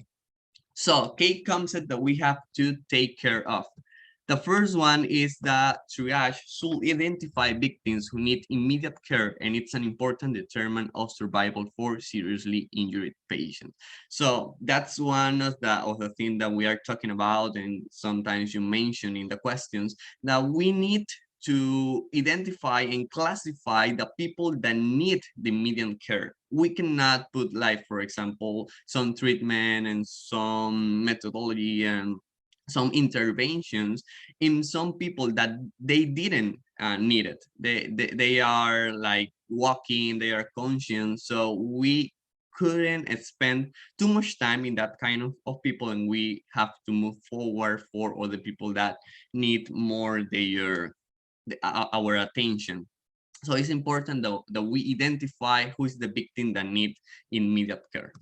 Speaker 6: So key concept that we have to take care of. The first one is that triage should identify victims who need immediate care, and it's an important determinant of survival for seriously injured patients. So that's one of the things that we are talking about, and sometimes you mention in the questions that we need to identify and classify the people that need the immediate care. We cannot put, like, for example, some treatment and some methodology and some interventions in some people that they didn't need it. They are like walking, they are conscious, so we couldn't spend too much time in that kind of people, and we have to move forward for other people that need more our attention. So it's important that we identify who is the victim that needs immediate care.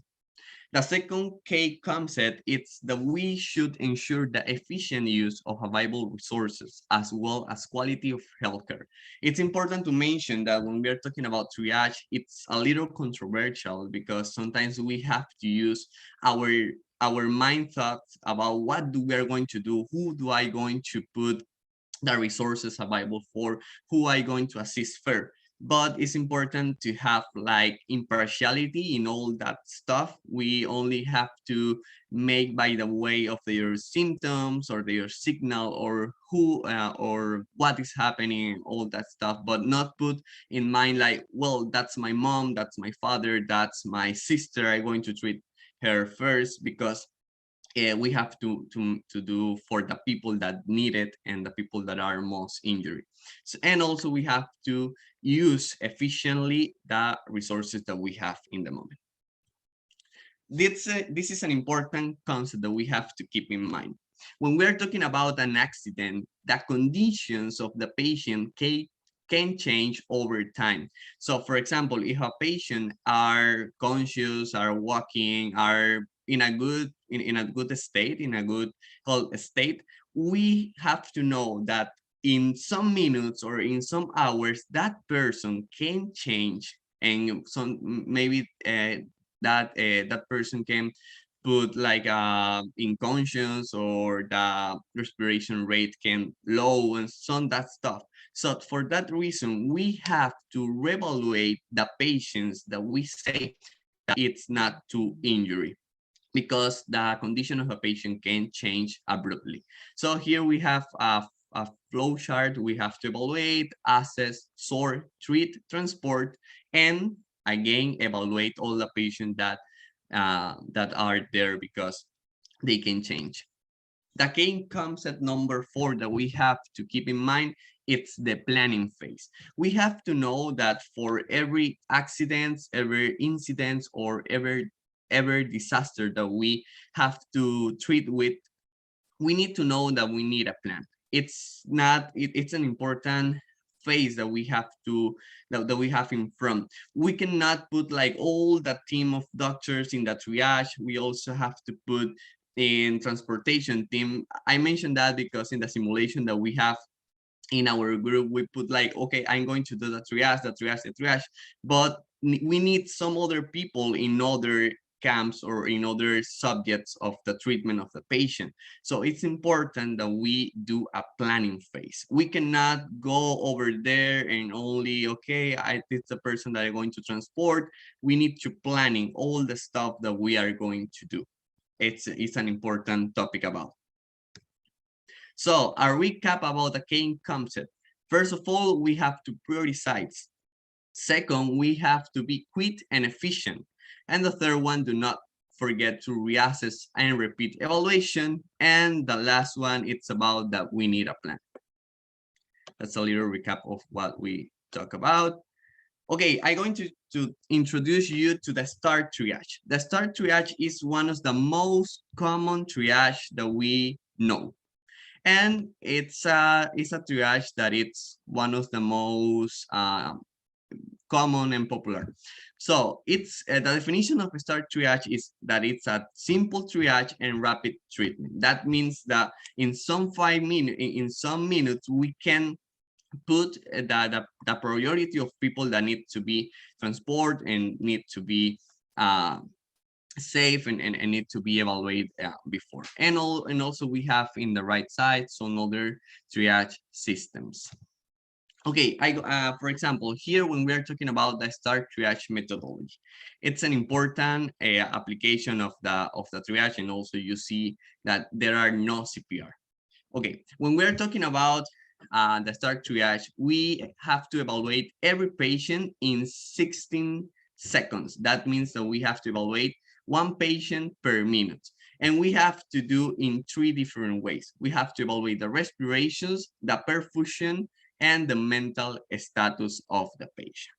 Speaker 6: The second key concept is that we should ensure the efficient use of available resources as well as quality of healthcare. It's important to mention that when we are talking about triage, it's a little controversial because sometimes we have to use our mind thoughts about what we are going to do, who do I going to put the resources available for, who are going to assist first. But it's important to have like impartiality in all that stuff. We only have to make by the way of their symptoms or their signal or who or what is happening, all that stuff, but not put in mind like, well, that's my mom, that's my father, that's my sister, I'm going to treat her first, because we have to do for the people that need it and the people that are most injured. So, and also we have to use efficiently the resources that we have in the moment. This is an important concept that we have to keep in mind. When we're talking about an accident, the conditions of the patient can change over time. So for example, if a patient are conscious, are walking, are in a good state, in a good health state, we have to know that in some minutes or in some hours that person can change, and some maybe that person can put like unconscious, or the respiration rate can low and some that stuff. So for that reason, we have to reevaluate the patients that we say that it's not to injury, because the condition of a patient can change abruptly. So here we have a flow chart. We have to evaluate, assess, sort, treat, transport, and again evaluate all the patients that are there, because they can change. The key concept number 4 that we have to keep in mind, it's the planning phase. We have to know that for every accident, every incident, or every whatever disaster that we have to treat with, we need to know that we need a plan. It's not, it's an important phase that we have to, that we have in front. We cannot put like all that team of doctors in that triage. We also have to put in transportation team. I mentioned that because in the simulation that we have in our group, we put like, okay, I'm going to do the triage, but we need some other people in other camps or in other subjects of the treatment of the patient. So it's important that we do a planning phase. We cannot go over there and only, okay, it's the person that I'm going to transport. We need to planning all the stuff that we are going to do. It's an important topic about. So a recap about the key concept. First of all, we have to prioritize. Second, we have to be quick and efficient. And the third one, do not forget to reassess and repeat evaluation. And the last one, it's about that we need a plan. That's a little recap of what we talk about. Okay, I'm going to introduce you to the STAR triage. The STAR triage is one of the most common triage that we know. And it's a triage that it's one of the most common and popular. So it's the definition of a STAR triage is that it's a simple triage and rapid treatment. That means that in some minutes we can put the priority of people that need to be transported and need to be safe and need to be evaluated before. And also we have in the right side some other triage systems. Okay, for example, here when we are talking about the STAR triage methodology, it's an important application of the triage, and also you see that there are no CPR. Okay, when we are talking about the STAR triage, we have to evaluate every patient in 16 seconds. That means that we have to evaluate one patient per minute. And we have to do in 3 different ways. We have to evaluate the respirations, the perfusion, and the mental status of the patient.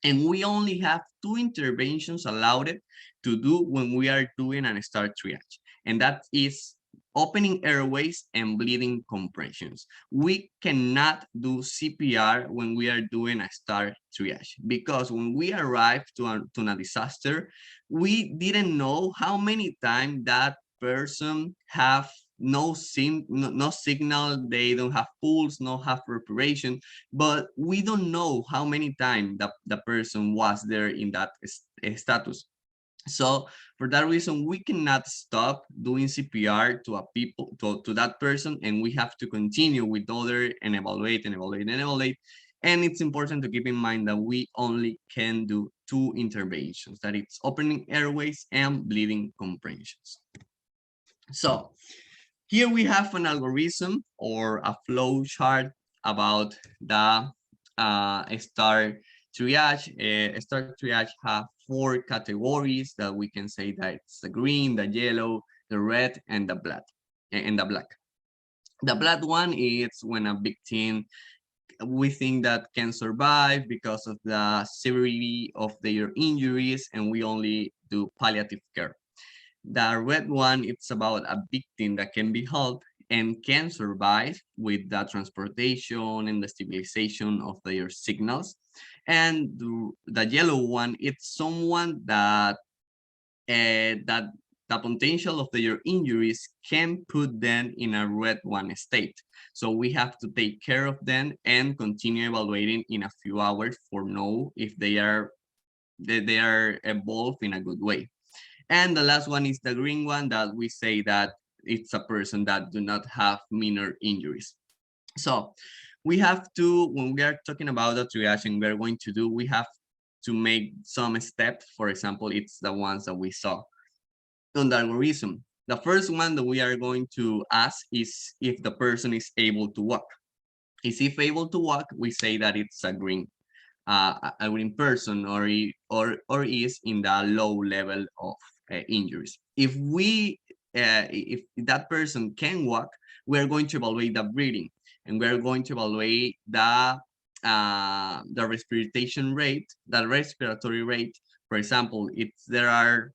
Speaker 6: And we only have 2 interventions allowed to do when we are doing a STAR triage. And that is opening airways and bleeding compressions. We cannot do CPR when we are doing a STAR triage, because when we arrive to a disaster, we didn't know how many times that person have no signal, they don't have pulse, no have respiration, but we don't know how many times the person was there in that status. So for that reason, we cannot stop doing CPR to that person, and we have to continue with other and evaluate. And it's important to keep in mind that we only can do 2 interventions, that it's opening airways and bleeding compressions. So here we have an algorithm or a flow chart about the STAR triage. STAR triage have 4 categories that we can say that it's the green, the yellow, the red, and the black. The black one is when a victim we think that can survive because of the severity of their injuries, and we only do palliative care. The red one, it's about a victim that can be helped and can survive with the transportation and the stabilization of their signals. And the yellow one, it's someone that the potential of their injuries can put them in a red one state. So we have to take care of them and continue evaluating in a few hours for know if they are evolved in a good way. And the last one is the green one, that we say that it's a person that do not have minor injuries. So we have to, when we are talking about the triage and we're going to do, we have to make some steps. For example, it's the ones that we saw on the algorithm. The first one that we are going to ask is if the person is able to walk. If able to walk, we say that it's a green person or is in the low level of injuries. If that person can walk, we are going to evaluate the breathing, and we are going to evaluate the respiratory rate. For example, if there are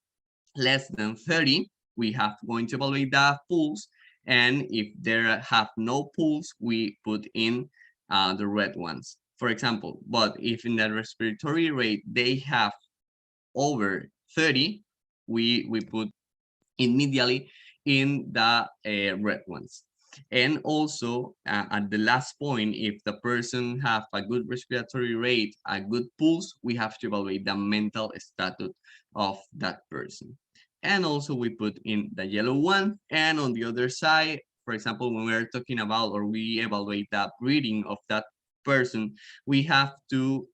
Speaker 6: less than 30, we have going to evaluate the pulse. And if there have no pulse, we put in the red ones, for example. But if in the respiratory rate they have over 30, we put immediately in the red ones. And also at the last point, if the person have a good respiratory rate, a good pulse, we have to evaluate the mental status of that person. And also we put in the yellow one. And on the other side, for example, when we're talking about or we evaluate the breathing of that person, we have to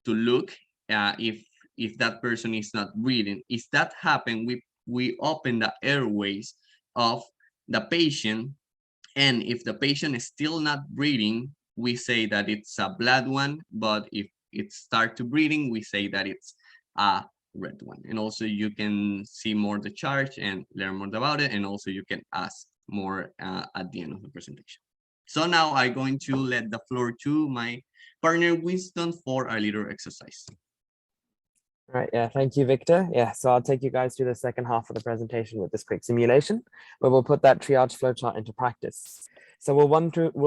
Speaker 6: look if that person is not breathing. If that happen, we open the airways of the patient, and if the patient is still not breathing, we say that it's a black one, but if it start to breathing, we say that it's a red one. And also you can see more the chart and learn more about it, and also you can ask more at the end of the presentation. So now I'm going to let the floor to my partner Winston for a little exercise.
Speaker 7: All right, yeah, thank you, Victor. Yeah, so I'll take you guys through the second half of the presentation with this quick simulation, where we'll put that triage flowchart into practice. So we'll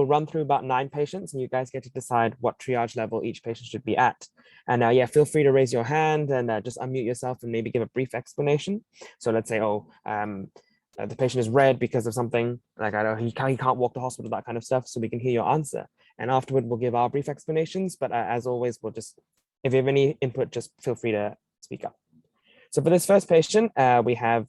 Speaker 7: run through about 9 patients, and you guys get to decide what triage level each patient should be at. And yeah, feel free to raise your hand and just unmute yourself and maybe give a brief explanation. So let's say, the patient is red because of something, like I know he can't walk to hospital, that kind of stuff, so we can hear your answer. And afterward, we'll give our brief explanations, but as always, we'll just, if you have any input, just feel free to speak up. So for this first patient, we have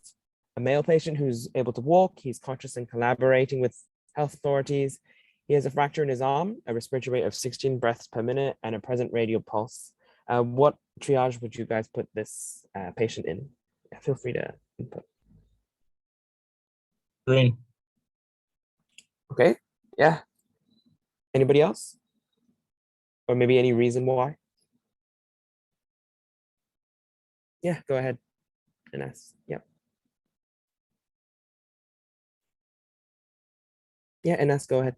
Speaker 7: a male patient who's able to walk. He's conscious and collaborating with health authorities. He has a fracture in his arm, a respiratory rate of 16 breaths per minute, and a present radial pulse. What triage would you guys put this patient in? Yeah, feel free to input.
Speaker 8: Green.
Speaker 7: Okay, yeah. Anybody else? Or maybe any reason why? Yeah, go ahead, Ines. Yep. Yeah, Ines, go ahead.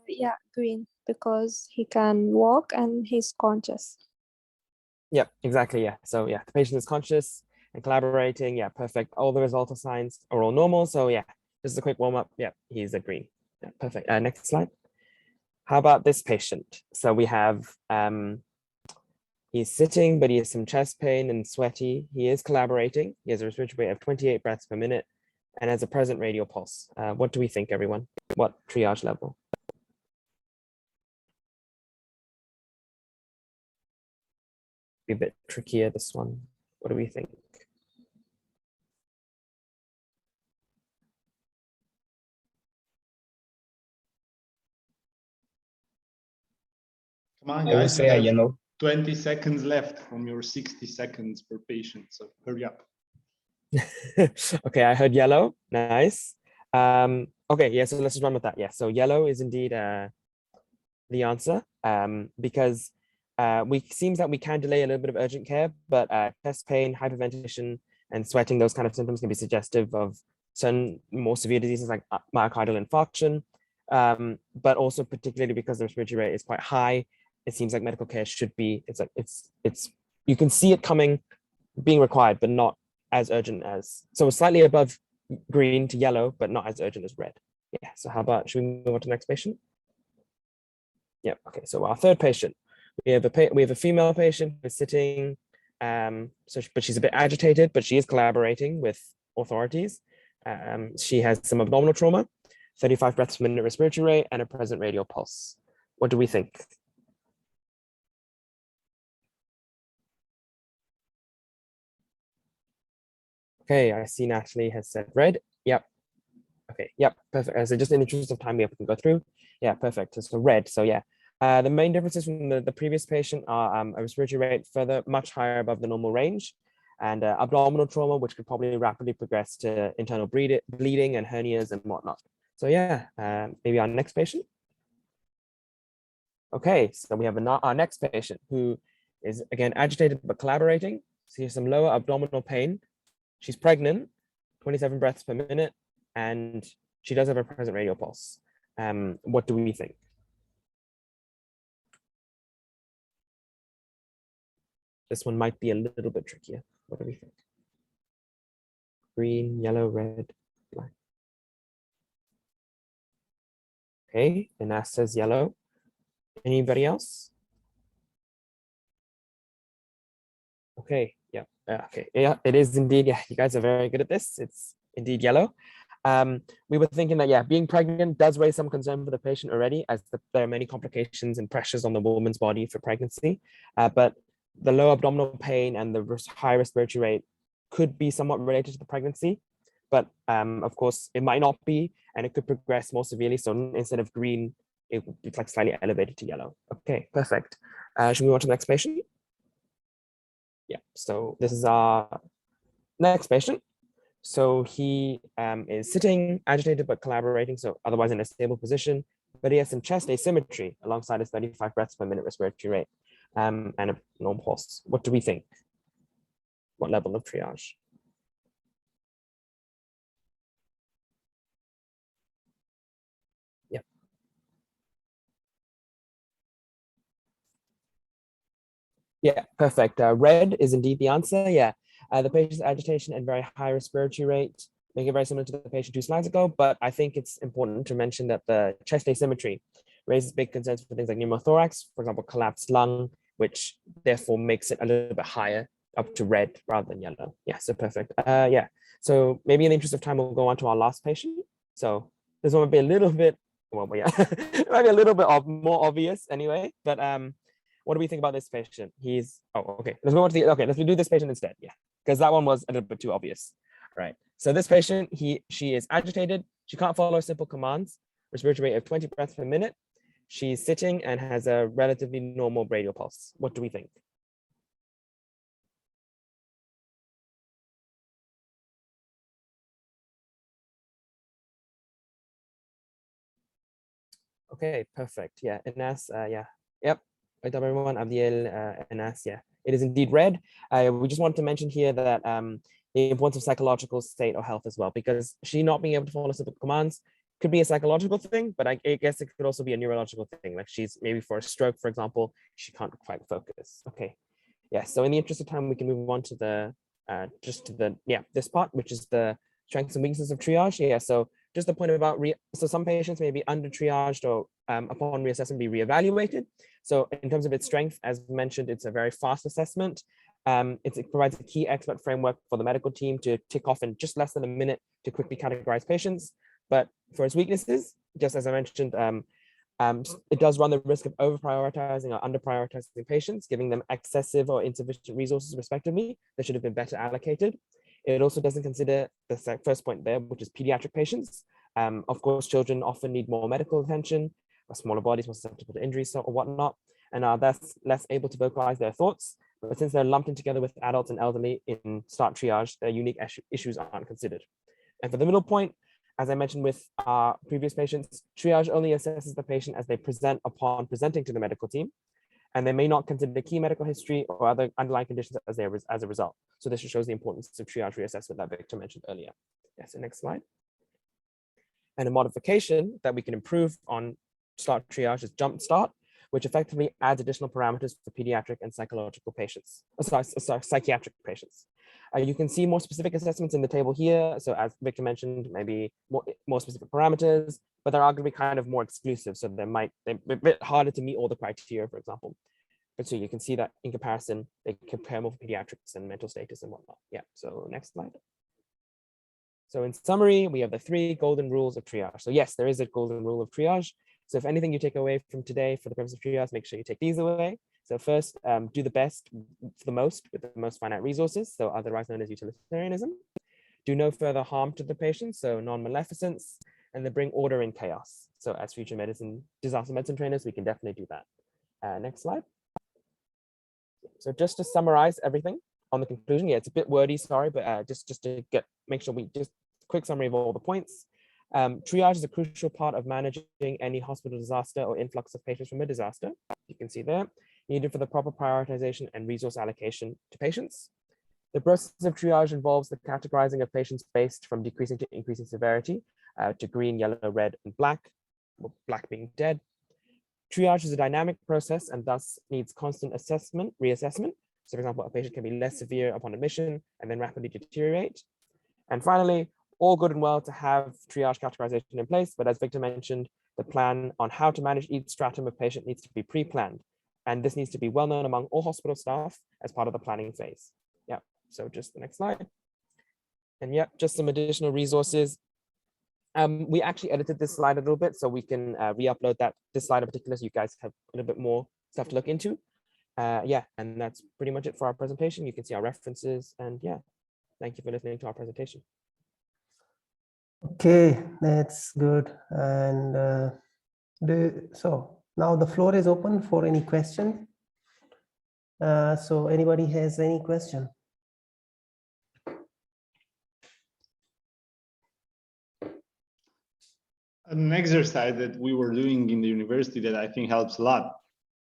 Speaker 10: Yeah, green, because he can walk and he's conscious.
Speaker 7: Yep, exactly, yeah. So yeah, the patient is conscious and collaborating. Yeah, perfect. All the results signs are all normal. So yeah, just a quick warm up. Yeah, he's a green. Yeah, perfect. Next slide. How about this patient? So we have, he's sitting, but he has some chest pain and sweaty. He is collaborating. He has a respiratory rate of 28 breaths per minute and has a present radial pulse. What do we think, everyone? What triage level? Be a bit trickier, this one. What do we think?
Speaker 3: Come on,
Speaker 8: I would
Speaker 3: guys,
Speaker 8: say a
Speaker 3: you have
Speaker 8: yellow.
Speaker 3: 20 seconds left from your 60 seconds per patient, so hurry up.
Speaker 7: Okay, I heard yellow. Nice. Okay, yeah, so let's just run with that. Yeah, so yellow is indeed the answer, because seems that we can delay a little bit of urgent care, but chest pain, hyperventilation, and sweating, those kind of symptoms can be suggestive of certain more severe diseases like myocardial infarction, but also particularly because the respiratory rate is quite high, it seems like medical care should be, you can see it coming, being required, but not as urgent as, so slightly above green to yellow, but not as urgent as red. Yeah, so how about, should we move on to the next patient? Yeah, okay, so our third patient, we have a female patient who's sitting, but she's a bit agitated, but she is collaborating with authorities. She has some abdominal trauma, 35 breaths per minute respiratory rate, and a present radial pulse. What do we think? Okay, I see Natalie has said red. Yep. Okay, yep, perfect. So just in the interest of time, we can go through. Yeah, perfect. So red. So yeah, the main differences from the previous patient are a respiratory rate much higher above the normal range, and abdominal trauma, which could probably rapidly progress to internal bleeding and hernias and whatnot. So yeah, maybe our next patient. Okay, so we have our next patient who is again agitated but collaborating. She has some lower abdominal pain. She's pregnant, 27 breaths per minute, and she does have a present radial pulse. What do we think? This one might be a little bit trickier. What do we think? Green, yellow, red, black. Okay, Anas says yellow. Anybody else? Okay, yeah, okay, yeah, it is indeed. Yeah, you guys are very good at this. It's indeed yellow. We were thinking that, yeah, being pregnant does raise some concern for the patient already, as there are many complications and pressures on the woman's body for pregnancy. But the low abdominal pain and the high respiratory rate could be somewhat related to the pregnancy. But of course, it might not be, and it could progress more severely. So instead of green, it would be like slightly elevated to yellow. Okay, perfect. Should we move on to the next patient? Yeah, so this is our next patient. So he is sitting, agitated, but collaborating, so otherwise in a stable position, but he has some chest asymmetry alongside his 35 breaths per minute respiratory rate and a normal pulse. What do we think? What level of triage? Yeah. Yeah, perfect. Red is indeed the answer. Yeah, the patient's agitation and very high respiratory rate make it very similar to the patient 2 slides ago, but I think it's important to mention that the chest asymmetry raises big concerns for things like pneumothorax, for example, collapsed lung, which therefore makes it a little bit higher up to red rather than yellow. Yeah, so perfect. Yeah, so maybe in the interest of time, we'll go on to our last patient. So this one will be a little bit, well, yeah, it might be a little bit more obvious anyway, but what do we think about this patient? He's, oh, okay, let's move on to the, okay, let's do this patient instead, yeah, because that one was a little bit too obvious. Right. So this patient, she is agitated. She can't follow simple commands. Respiratory rate of 20 breaths per minute. She's sitting and has a relatively normal radial pulse. What do we think? Okay, perfect. Yeah, Anas, yeah, yep. Right up, everyone. Abdiel, Anas, yeah. It is indeed red. We just want to mention here that the importance of psychological state or health as well, because she not being able to follow simple commands could be a psychological thing, but I guess it could also be a neurological thing. Like she's maybe for a stroke, for example, she can't quite focus. Okay, yeah. So in the interest of time, we can move on to the this part, which is the strengths and weaknesses of triage. Yeah. So just the point about so some patients may be under triaged or upon reassessment be reevaluated. So in terms of its strength, as mentioned, it's a very fast assessment. It provides a key expert framework for the medical team to tick off in just less than a minute to quickly categorize patients. But for its weaknesses, just as I mentioned, it does run the risk of over prioritizing or under prioritizing patients, giving them excessive or insufficient resources respectively that should have been better allocated. It also doesn't consider the first point there, which is pediatric patients. Of course, children often need more medical attention, or smaller bodies more susceptible to injuries or whatnot, and are thus less able to vocalize their thoughts. But since they're lumped in together with adults and elderly in start triage, their unique issues aren't considered. And for the middle point, as I mentioned with our previous patients, triage only assesses the patient as they present upon presenting to the medical team, and they may not consider key medical history or other underlying conditions as a result. So this shows the importance of triage reassessment that Victor mentioned earlier. Yes, the next slide. And a modification that we can improve on start triage is jump start, which effectively adds additional parameters for pediatric and psychological patients, psychiatric patients. You can see more specific assessments in the table here. So as Victor mentioned, maybe more specific parameters, but they're arguably kind of more exclusive. So they're a bit harder to meet all the criteria, for example. But so you can see that in comparison, they compare more for pediatrics and mental status and whatnot. Yeah, so next slide. So in summary, we have the 3 golden rules of triage. So yes, there is a golden rule of triage. So if anything you take away from today for the purpose of triage, make sure you take these away. So first, do the best for the most with the most finite resources, so otherwise known as utilitarianism. Do no further harm to the patient, so non-maleficence, and then bring order in chaos. So as future disaster medicine trainers, we can definitely do that. Next slide. So just to summarize everything on the conclusion, yeah, it's a bit wordy, sorry, but just to make sure we just quick summary of all the points. Triage is a crucial part of managing any hospital disaster or influx of patients from a disaster. You can see there, needed for the proper prioritization and resource allocation to patients. The process of triage involves the categorizing of patients based from decreasing to increasing severity to green, yellow, red, and black, black being dead. Triage is a dynamic process and thus needs constant reassessment. So for example, a patient can be less severe upon admission and then rapidly deteriorate. And finally, all good and well to have triage categorization in place, but as Victor mentioned, the plan on how to manage each stratum of patient needs to be pre-planned. And this needs to be well known among all hospital staff as part of the planning phase. Yeah, so just the next slide. And yeah, just some additional resources. We actually edited this slide a little bit so we can re-upload this slide in particular so you guys have a little bit more stuff to look into. Yeah, and that's pretty much it for our presentation. You can see our references, and yeah, thank you for listening to our presentation.
Speaker 1: Okay, that's good. And so now the floor is open for any question. So anybody has any question?
Speaker 3: An exercise that we were doing in the university that I think helps a lot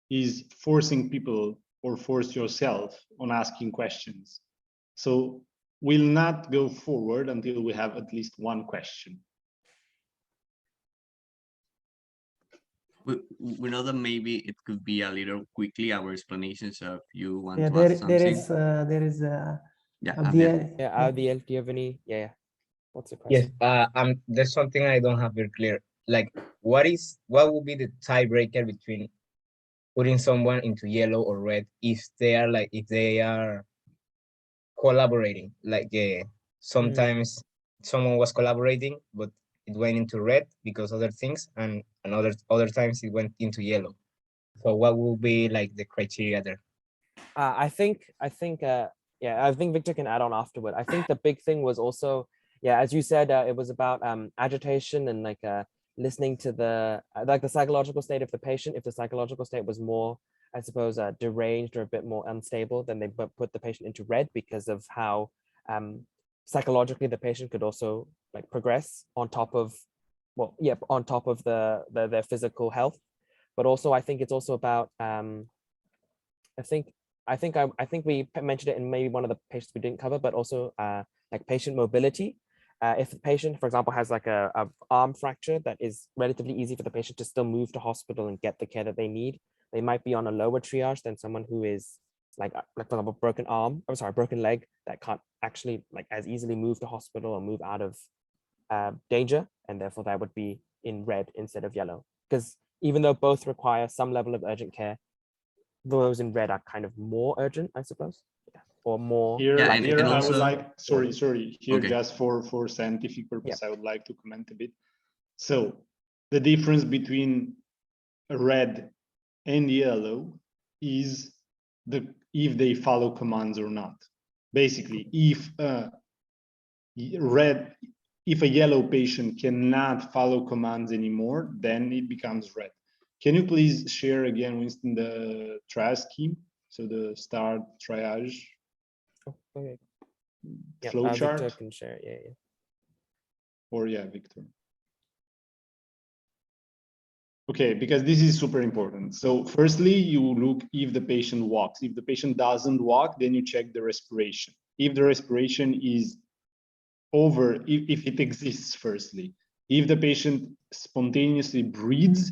Speaker 3: is forcing people or force yourself on asking questions. So we'll not go forward until we have at least one question.
Speaker 6: We know that maybe it could be a little quickly our explanation. So if you want
Speaker 1: Yeah,
Speaker 6: to ask something,
Speaker 1: there is
Speaker 6: yeah,
Speaker 1: Abdiel.
Speaker 7: Yeah, Abdiel, do you have any? Yeah. What's the
Speaker 8: Yes,
Speaker 7: question?
Speaker 8: there's something I don't have very clear. Like, what will be the tiebreaker between putting someone into yellow or red if they are collaborating? Like, sometimes someone was collaborating, but it went into red because other things, and other times it went into yellow. So what will be like the criteria there?
Speaker 7: I think Victor can add on afterward. I think the big thing was also, yeah, as you said, it was about agitation and like listening to the psychological state of the patient. If the psychological state was more, I suppose, deranged or a bit more unstable, then they put the patient into red because of how psychologically the patient could also like progress on top of, well, yeah, on top of their physical health. But also, I think it's also about I think we mentioned it in maybe one of the patients we didn't cover, but also like patient mobility. If the patient, for example, has like a arm fracture that is relatively easy for the patient to still move to hospital and get the care that they need, they might be on a lower triage than someone who is like for example, broken leg that can't actually like as easily move to hospital or move out of danger, and therefore that would be in red instead of yellow. Because even though both require some level of urgent care, those in red are kind of more urgent, I suppose, yeah, or more.
Speaker 3: Here,
Speaker 6: Yeah,
Speaker 3: here
Speaker 6: and
Speaker 3: I would
Speaker 6: also,
Speaker 3: like, sorry, here
Speaker 6: okay,
Speaker 3: just for scientific purpose,
Speaker 7: Yeah.
Speaker 3: I would like to comment a bit. So the difference between red and yellow is if they follow commands or not. Basically, if a yellow patient cannot follow commands anymore, then it becomes red. Can you please share again, Winston, the triage scheme? So the start triage
Speaker 7: Okay.
Speaker 3: flow chart.
Speaker 7: Victor can share. Yeah.
Speaker 3: Or yeah, Victor. Okay, because this is super important. So firstly, you look if the patient walks. If the patient doesn't walk, then you check the respiration. If the respiration is over, if it exists firstly. If the patient spontaneously breathes,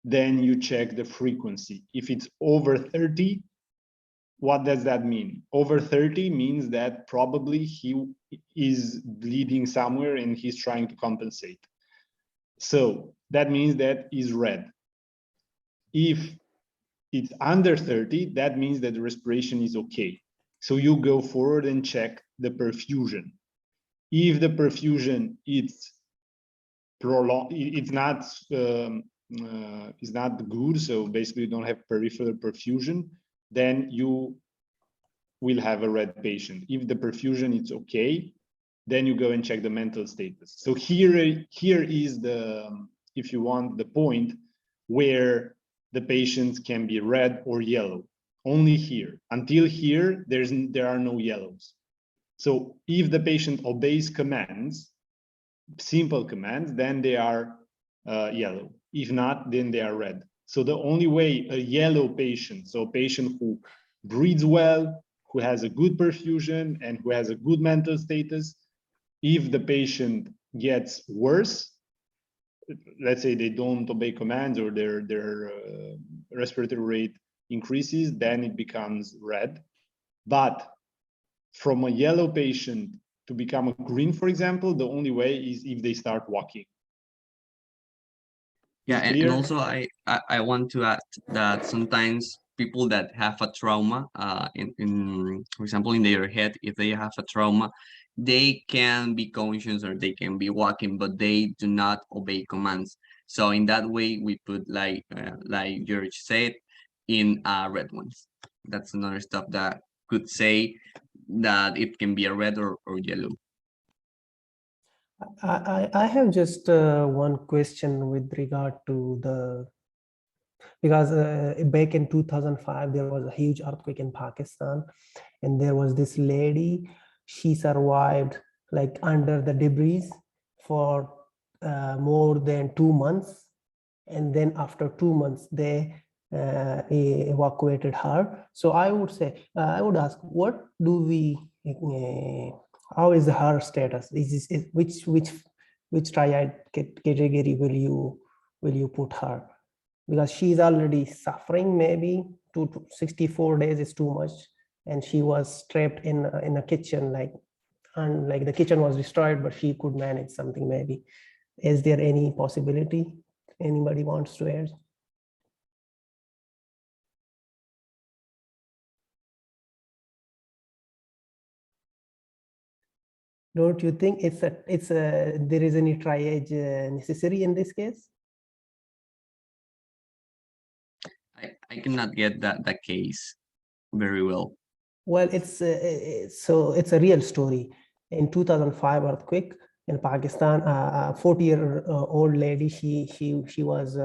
Speaker 3: then you check the frequency. If it's over 30, what does that mean? Over 30 means that probably he is bleeding somewhere and he's trying to compensate. So that means that is red. If it's under 30, that means that the respiration is okay. So you go forward and check the perfusion. If the perfusion is prolonged, it's not good, so basically you don't have peripheral perfusion, then you will have a red patient. If the perfusion is okay, then you go and check the mental status. So here is the, if you want, the point where the patients can be red or yellow. Only here. Until here, there are no yellows. So if the patient obeys commands, simple commands, then they are yellow. If not, then they are red. So the only way a yellow patient, so a patient who breathes well, who has a good perfusion and who has a good mental status, if the patient gets worse, let's say they don't obey commands or their respiratory rate increases, then it becomes red. But from a yellow patient to become a green, for example, the only way is if they start walking.
Speaker 6: Yeah, and
Speaker 3: Clear?
Speaker 6: also I want to add that sometimes people that have a trauma, in for example, in their head, if they have a trauma, they can be conscious or they can be walking, but they do not obey commands. So in that way, we put like George said, in red ones. That's another stuff that could say that it can be a red or yellow.
Speaker 1: I have just one question with regard to the, because back in 2005, there was a huge earthquake in Pakistan, and there was this lady, she survived like under the debris for more than 2 months. And then after 2 months, they evacuated her. So I would say, I would ask, what do we, how is her status? Is which triad category will you put her? Because she's already suffering, maybe 64 days is too much, and she was trapped in a kitchen, and like the kitchen was destroyed, but she could manage something maybe. Is there any possibility? Anybody wants to add? Don't you think there is any triage necessary in this case?
Speaker 6: I cannot get that case very well.
Speaker 1: Well, it's a real story. In 2005 earthquake in Pakistan, a 40-year-old lady, she was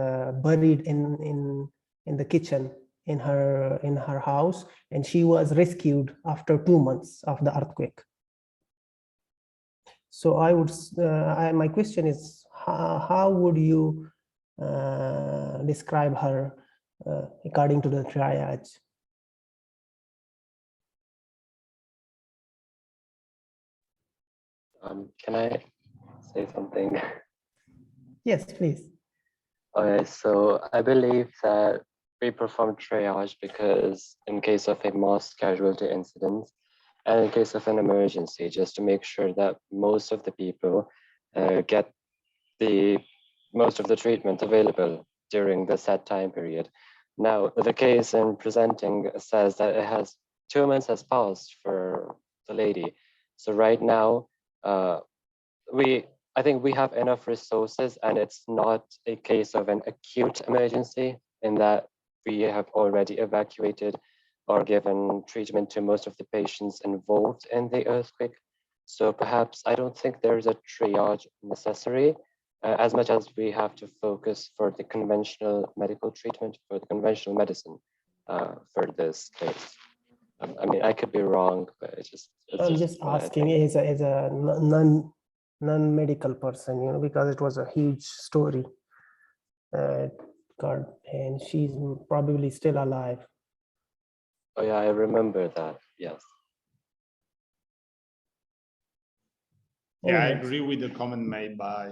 Speaker 1: buried in the kitchen in her house, and she was rescued after 2 months of the earthquake. So I would, my question is, how would you describe her according to the triage?
Speaker 2: Can I say something?
Speaker 1: Yes, please.
Speaker 2: Okay, so I believe that we perform triage because in case of a mass casualty incident and in case of an emergency, just to make sure that most of the people get most of the treatment available during the set time period. Now, the case in presenting says that it has 2 months has passed for the lady. So right now, I think we have enough resources, and it's not a case of an acute emergency in that we have already evacuated or given treatment to most of the patients involved in the earthquake. So perhaps I don't think there's a triage necessary as much as we have to focus for the conventional medical treatment, for the conventional medicine for this case. I mean, I could be wrong, but
Speaker 1: I'm just asking as a non-medical person, because it was a huge story. God, and she's probably still alive.
Speaker 2: Oh yeah, I remember that. Yes.
Speaker 3: Yeah, I
Speaker 1: Anyways.
Speaker 3: agree with the comment made by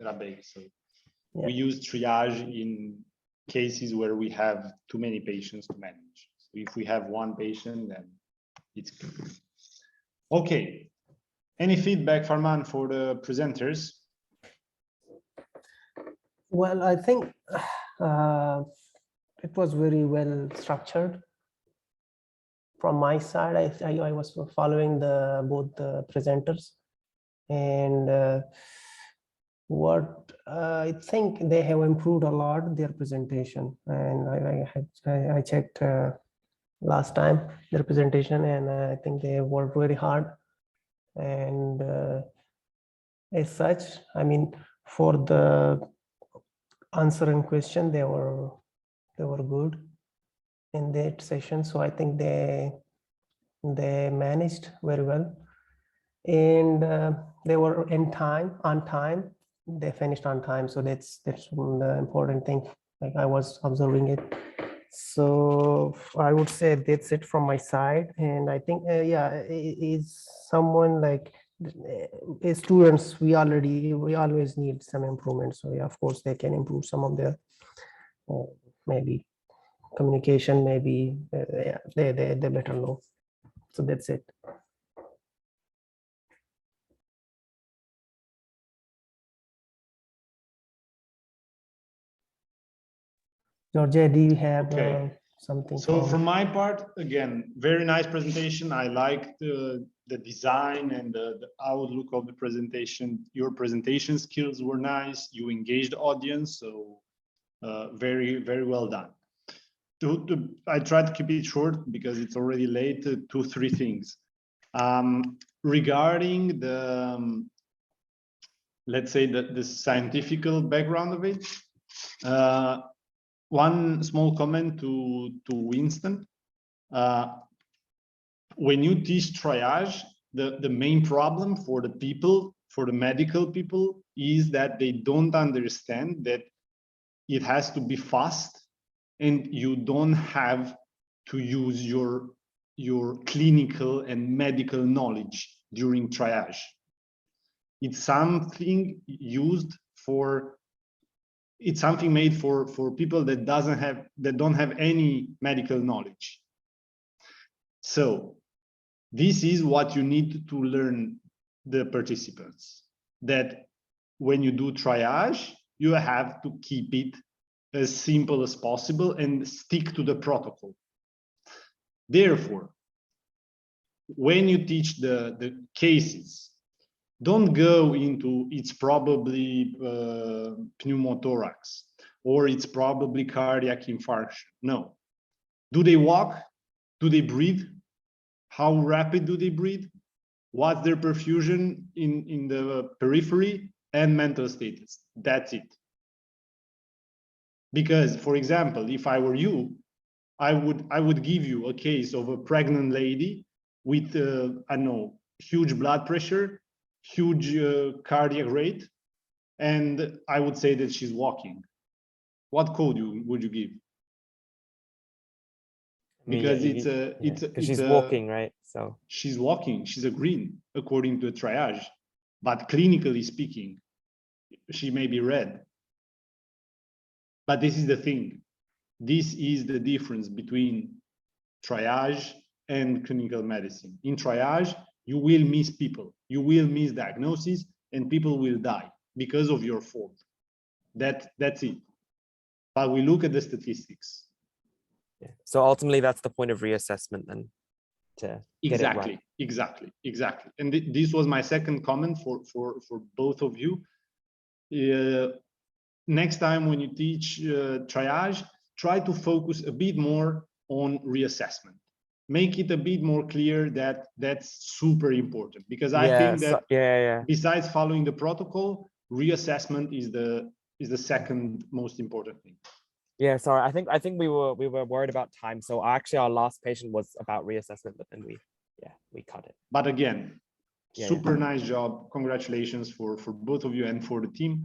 Speaker 3: Rabek. So
Speaker 1: Yeah.
Speaker 3: we use triage in cases where we have too many patients to manage. So if we have one patient, then it's good. Okay. Any feedback, Farman, for the presenters?
Speaker 1: Well, I think it was very well structured. From my side, I was following both the presenters, and what I think they have improved a lot their presentation, and I checked last time their presentation, and I think they worked very hard. And as such, I mean, for the answering question, they were good in that session. So I think they managed very well, and they were on time. They finished on time, so that's the important thing. Like I was observing it. So I would say that's it from my side, and I think yeah, is someone like as students, we always need some improvement. So yeah, of course they can improve some of their maybe communication, maybe yeah, they better know. So that's it. Georgia, do you have something?
Speaker 3: So from my part, again, very nice presentation. I liked the design and the outlook of the presentation. Your presentation skills were nice. You engaged the audience, so very, very well done. I tried to keep it short because it's already late. 2-3 things. Regarding the, let's say the scientific background of it, one small comment to Winston. When you teach triage, the main problem for the people, for the medical people, is that they don't understand that it has to be fast and you don't have to use your clinical and medical knowledge during triage. It's something used for, it's something made for people that don't have any medical knowledge. So this is what you need to learn the participants, that when you do triage, you have to keep it as simple as possible and stick to the protocol. Therefore, when you teach the cases, don't go into it's probably pneumothorax or it's probably cardiac infarction. No. Do they walk? Do they breathe? How rapid do they breathe? What's their perfusion in the periphery and mental status? That's it. Because, for example, if I were you, I would give you a case of a pregnant lady with I don't know, huge blood pressure, huge cardiac rate, and I would say that she's walking. What code would you give? Because
Speaker 7: she's walking, right? So
Speaker 3: she's walking, she's a green according to a triage, but clinically speaking, she may be red. But this is the thing. This is the difference between triage and clinical medicine. In triage, you will miss people, you will miss diagnosis, and people will die because of your fault. That's it. But we look at the statistics.
Speaker 7: Yeah. So ultimately, that's the point of reassessment then, to get it right.
Speaker 3: Exactly. And this was my second comment for both of you. Next time when you teach triage, try to focus a bit more on reassessment. Make it a bit more clear that that's super important, because I think that besides following the protocol, reassessment is the second most important thing.
Speaker 7: Yeah, sorry. I think we were worried about time. So actually, our last patient was about reassessment, but then we cut it.
Speaker 3: But again, super nice job. Congratulations for both of you and for the team.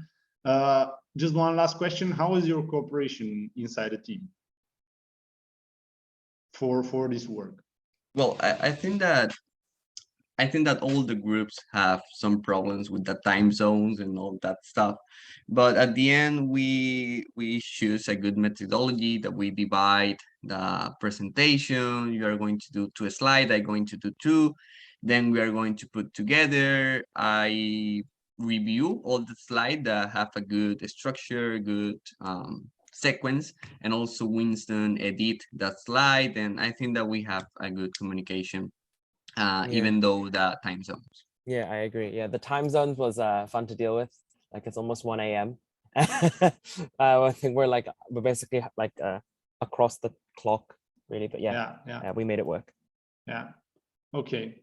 Speaker 3: Just one last question: how is your cooperation inside the team for this work?
Speaker 6: Well, I think that all the groups have some problems with the time zones and all that stuff, but at the end we choose a good methodology that we divide the presentation. You are going to do 2 slides, I'm going to do 2, then we are going to put together. I review all the slides that have a good structure, good sequence, and also Winston edit that slide, and I think that we have a good communication. Even though the time zones.
Speaker 7: Yeah, I agree. Yeah, the time zones was fun to deal with. Like it's almost 1 a.m. I think we're basically like across the clock, really. But yeah, we made it work.
Speaker 3: Yeah. Okay.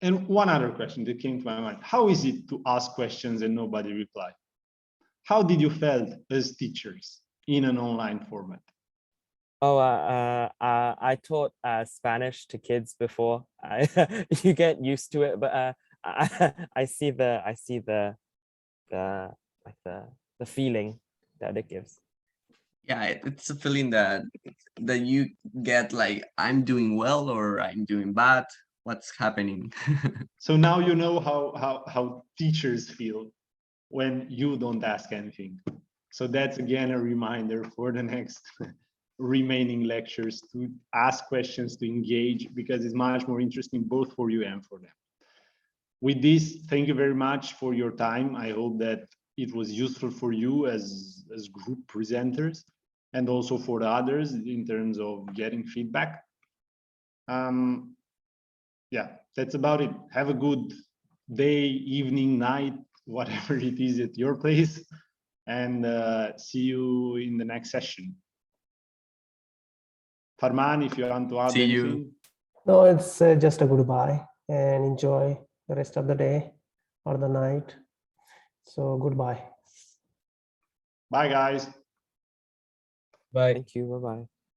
Speaker 3: And one other question that came to my mind: how is it to ask questions and nobody reply? How did you felt as teachers in an online format?
Speaker 7: Oh, I taught Spanish to kids before. You get used to it, but I see the feeling that it gives.
Speaker 6: Yeah, it's a feeling that you get, like, I'm doing well or I'm doing bad. What's happening?
Speaker 3: So now you know how teachers feel when you don't ask anything. So that's again a reminder for the next remaining lectures, to ask questions, to engage, because it's much more interesting both for you and for them. With this, thank you very much for your time. I hope that it was useful for you as group presenters, and also for the others in terms of getting feedback. Yeah, that's about it. Have a good day, evening, night, whatever it is at your place, and see you in the next session. Farman, if you want to add
Speaker 6: See you.
Speaker 3: anything.
Speaker 1: No, it's just a goodbye, and enjoy the rest of the day or the night. So goodbye.
Speaker 3: Bye, guys.
Speaker 8: Bye.
Speaker 7: Thank you. Bye bye.